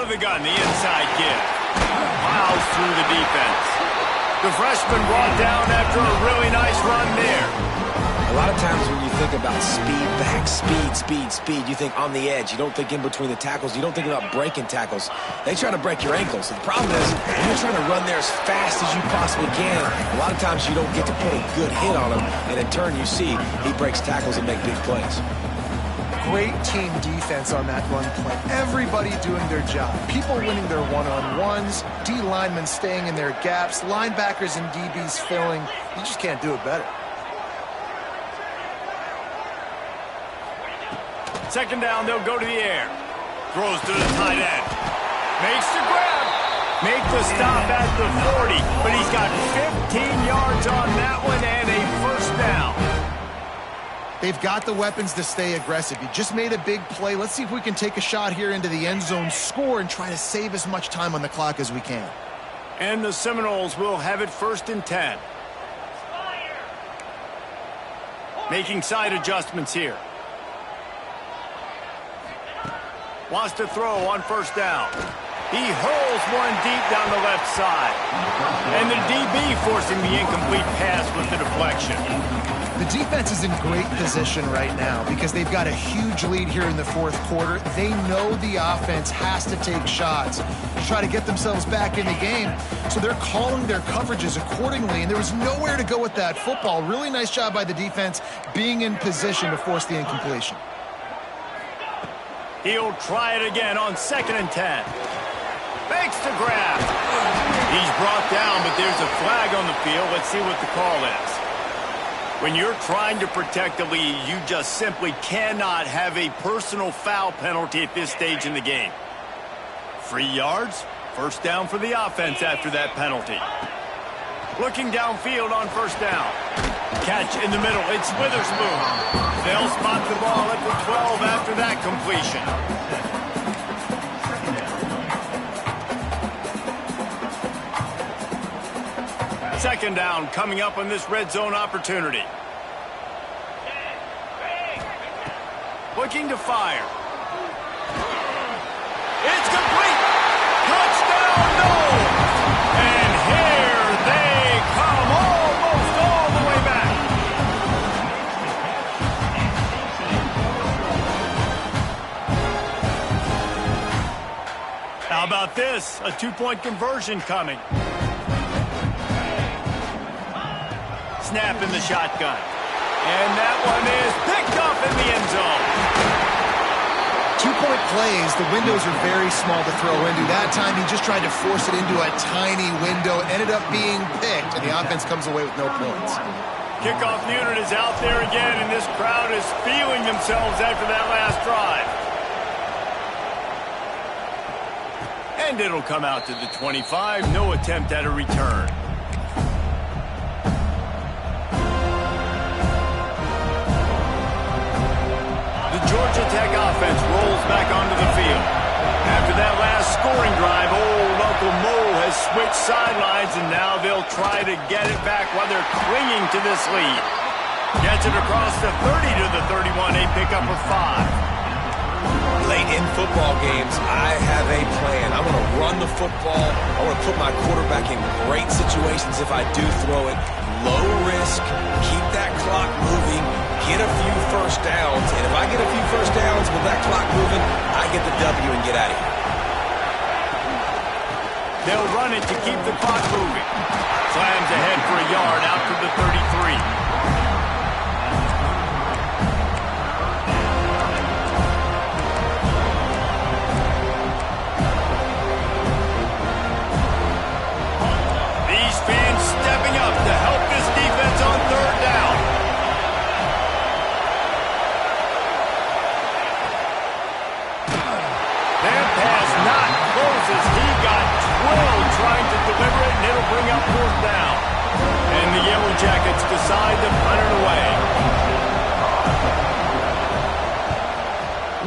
The gun, the inside give. Plows through the defense. The freshman brought down after a really nice run there. A lot of times when you think about speed back, speed, you think on the edge. You don't think in between the tackles. You don't think about breaking tackles. They try to break your ankles. The problem is when you're trying to run there as fast as you possibly can, a lot of times you don't get to put a good hit on him, and in turn you see he breaks tackles and make big plays. Great team defense on that run play. Everybody doing their job. People winning their one-on-ones, D linemen staying in their gaps, linebackers and DBs filling. You just can't do it better. 2nd down, they'll go to the air. Throws to the tight end. Makes the grab. Make the stop at the 40, but he's got 15 yards on that one and a 1st down. They've got the weapons to stay aggressive. You just made a big play. Let's see if we can take a shot here into the end zone, score, and try to save as much time on the clock as we can. And the Seminoles will have it 1st and 10. Making side adjustments here. Wants to throw on 1st down. He hurls one deep down the left side. And the DB forcing the incomplete pass with the deflection. The defense is in great position right now because they've got a huge lead here in the 4th quarter. They know the offense has to take shots to try to get themselves back in the game. So they're calling their coverages accordingly, and there was nowhere to go with that football. Really nice job by the defense being in position to force the incompletion. He'll try it again on 2nd and 10. Makes the grab. He's brought down, but there's a flag on the field. Let's see what the call is. When you're trying to protect the lead, you just simply cannot have a personal foul penalty at this stage in the game. 3 yards, 1st down for the offense after that penalty. Looking downfield on 1st down. Catch in the middle, it's Witherspoon. They'll spot the ball at the 12 after that completion. 2nd down coming up on this red zone opportunity. Looking to fire. It's complete. Touchdown, no. And here they come, almost all the way back. How about this? A two-point conversion coming. Snap in the shotgun. And that one is picked up in the end zone. Two-point plays, the windows are very small to throw into. That time he just tried to force it into a tiny window, ended up being picked, and the offense comes away with no points. Kickoff unit is out there again, and this crowd is feeling themselves after that last drive. And it'll come out to the 25. No attempt at a return. Georgia Tech offense rolls back onto the field. After that last scoring drive, old Uncle Mo has switched sidelines, and now they'll try to get it back while they're clinging to this lead. Gets it across the 30 to the 31, a pickup of 5. Late in football games, I have a plan. I want to run the football. I want to put my quarterback in great situations if I do throw it. Low risk, keep that clock moving, get a few first downs. And if I get a few first downs with that clock moving, I get the W and get out of here. They'll run it to keep the clock moving. Slams ahead for a yard out to the 33. Stepping up to help this defense on third down. That pass not closes. He got drilled trying to deliver it, and it'll bring up fourth down. And the Yellow Jackets decide to punt it away.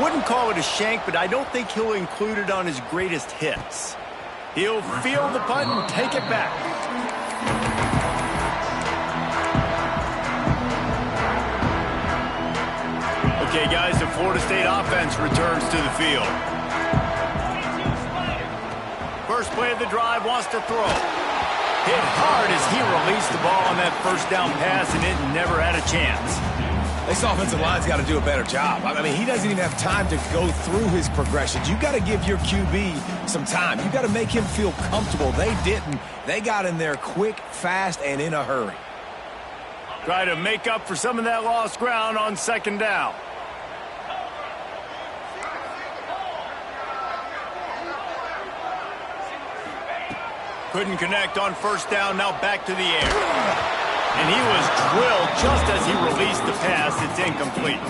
Wouldn't call it a shank, but I don't think he'll include it on his greatest hits. He'll field the punt and take it back. Okay, guys, the Florida State offense returns to the field. First play of the drive, wants to throw. Hit hard as he released the ball on that first down pass, and it never had a chance. This offensive line's got to do a better job. I mean, he doesn't even have time to go through his progressions. You got to give your QB some time. You got to make him feel comfortable. They didn't. They got in there quick, fast, and in a hurry. Try to make up for some of that lost ground on second down. Couldn't connect on first down, now back to the air. And he was drilled just as he released the pass. It's incomplete.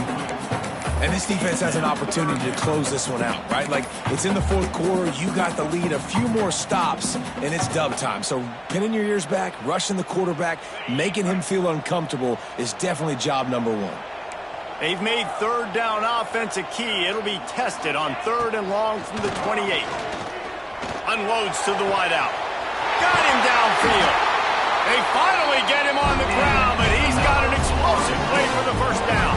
And this defense has an opportunity to close this one out, right? Like, it's in the fourth quarter, you got the lead, a few more stops, and it's dub time. So pinning your ears back, rushing the quarterback, making him feel uncomfortable is definitely job number one. They've made third down offense a key. It'll be tested on third and long from the 28. Unloads to the wideout. Got him downfield. They finally get him on the ground, but he's got an explosive play for the first down.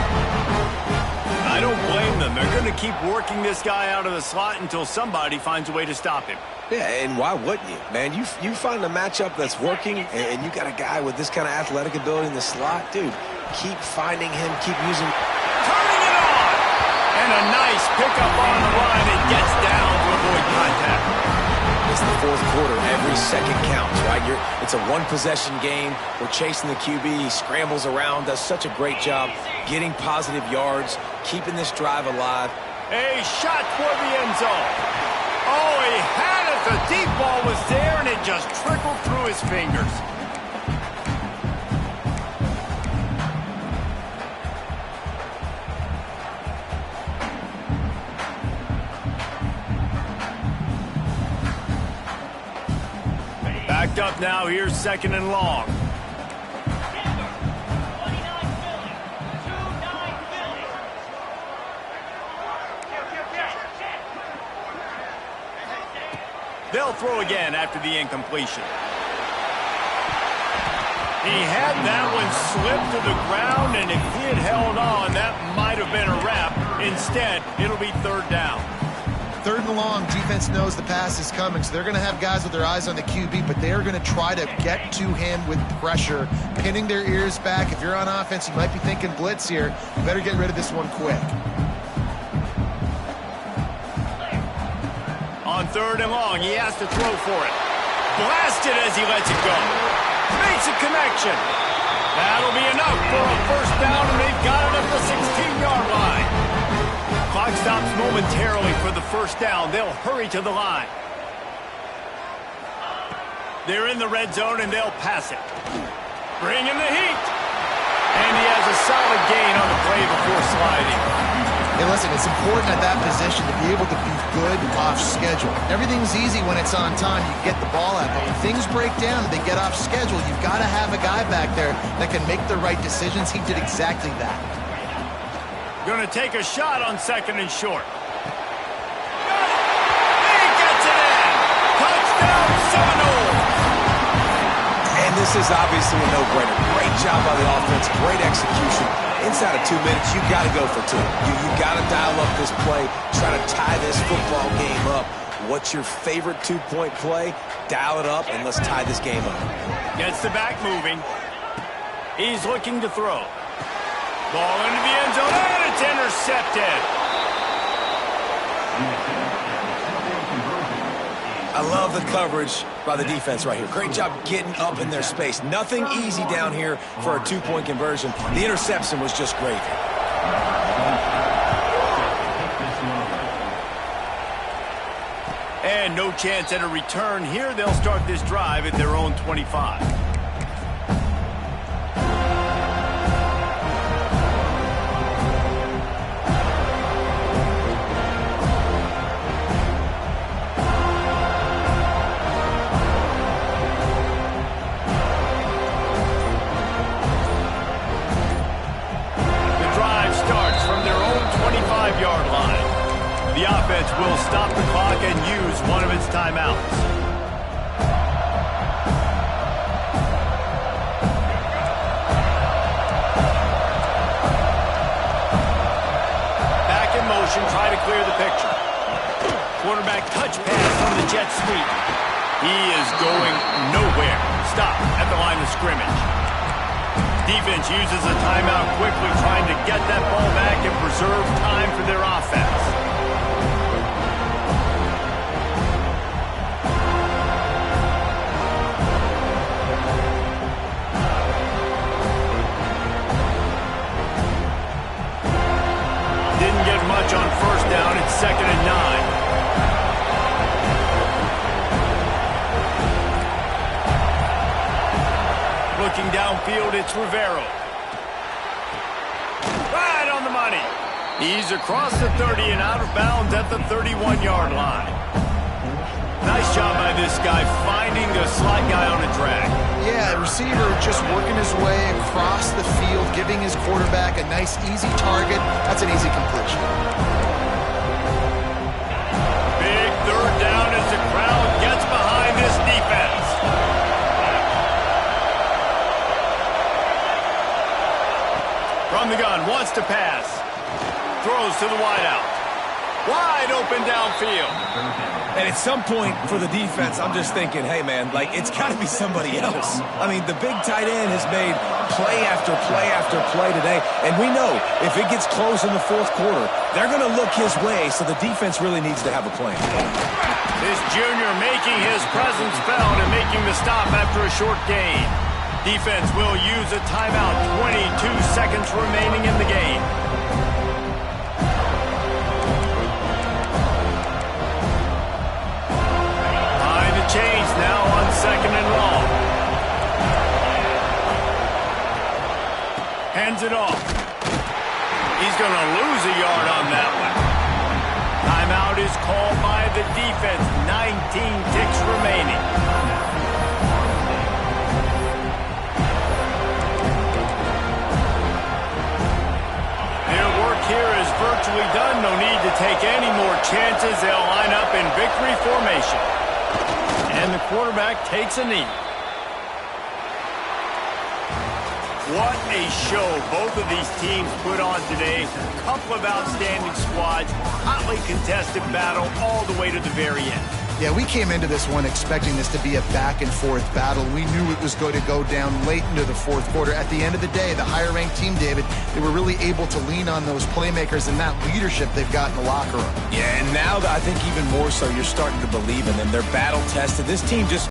I don't blame them. They're going to keep working this guy out of the slot until somebody finds a way to stop him. Yeah, and why wouldn't you? Man, you find a matchup that's working, and you got a guy with this kind of athletic ability in the slot. Dude, keep finding him, keep using... Turning it on! And a nice pickup on the line. It gets down to avoid contact. It's the fourth quarter. Every second counts, right? It's a one-possession game. We're chasing the QB. He scrambles around, does such a great job getting positive yards, keeping this drive alive. A shot toward the end zone. Oh, he had it. The deep ball was there, and it just trickled through his fingers. Backed up now. Here's second and long. They'll throw again after the incompletion. He had that one slip to the ground, and if he had held on, that might have been a wrap. Instead, it'll be third down. Third and long, defense knows the pass is coming, so they're going to have guys with their eyes on the QB, but they're going to try to get to him with pressure, pinning their ears back. If you're on offense, you might be thinking blitz here. You better get rid of this one quick. On third and long, he has to throw for it. Blasted as he lets it go. Makes a connection. That'll be enough for a first down, and they've got it at the 16-yard line. Clock stops momentarily for the first down. They'll hurry to the line. They're in the red zone, and they'll pass it. Bring in the heat. And he has a solid gain on the play before sliding. Hey, listen, it's important at that position to be able to be good off schedule. Everything's easy when it's on time. You get the ball out. But when things break down and they get off schedule, you've got to have a guy back there that can make the right decisions. He did exactly that. Going to take a shot on second and short. He gets it in. Touchdown, Seminoles. And this is obviously a no-brainer. Great job by the offense. Great execution. Inside of 2 minutes, you got to go for 2. You got to dial up this play, try to tie this football game up. What's your favorite 2-point play? Dial it up, and let's tie this game up. Gets the back moving. He's looking to throw. Ball into the end zone, and it's intercepted. I love the coverage by the defense right here. Great job getting up in their space. Nothing easy down here for a 2-point conversion. The interception was just great. And no chance at a return here. They'll start this drive at their own 25. The offense will stop the clock and use one of its timeouts. Back in motion, try to clear the picture. Quarterback touch pass from the jet sweep. He is going nowhere. Stop at the line of scrimmage. Defense uses a timeout quickly, trying to get that ball back and preserve time for their offense. Didn't get much on first down. It's 2nd and 9. Looking downfield, it's Rivero. Right on the money. He's across the 30 and out of bounds at the 31-yard line. Nice job by this guy finding the slot guy on a drag. Yeah, receiver just working his way across the field, giving his quarterback a nice, easy target. That's an easy completion. Big third down as the crowd gets behind this defense. From the gun, wants to pass. Throws to the wideout. Wide open downfield. And at some point for the defense, I'm just thinking, hey, man, like, it's got to be somebody else. I mean, the big tight end has made play after play after play today. And we know if it gets close in the fourth quarter, they're going to look his way, so the defense really needs to have a plan. This junior making his presence felt and making the stop after a short gain. Defense will use a timeout. 22 seconds remaining in the game. Behind the chains now on 2nd and long. Hands it off. He's going to lose a yard on that one. Timeout is called by the defense. 19 ticks remaining. Here is virtually done. No need to take any more chances. They'll line up in victory formation. And the quarterback takes a knee. What a show both of these teams put on today. Couple of outstanding squads, hotly contested battle all the way to the very end. Yeah, we came into this one expecting this to be a back-and-forth battle. We knew it was going to go down late into the fourth quarter. At the end of the day, the higher-ranked team, David, they were really able to lean on those playmakers and that leadership they've got in the locker room. Yeah, and now I think even more so, you're starting to believe in them. They're battle-tested. This team just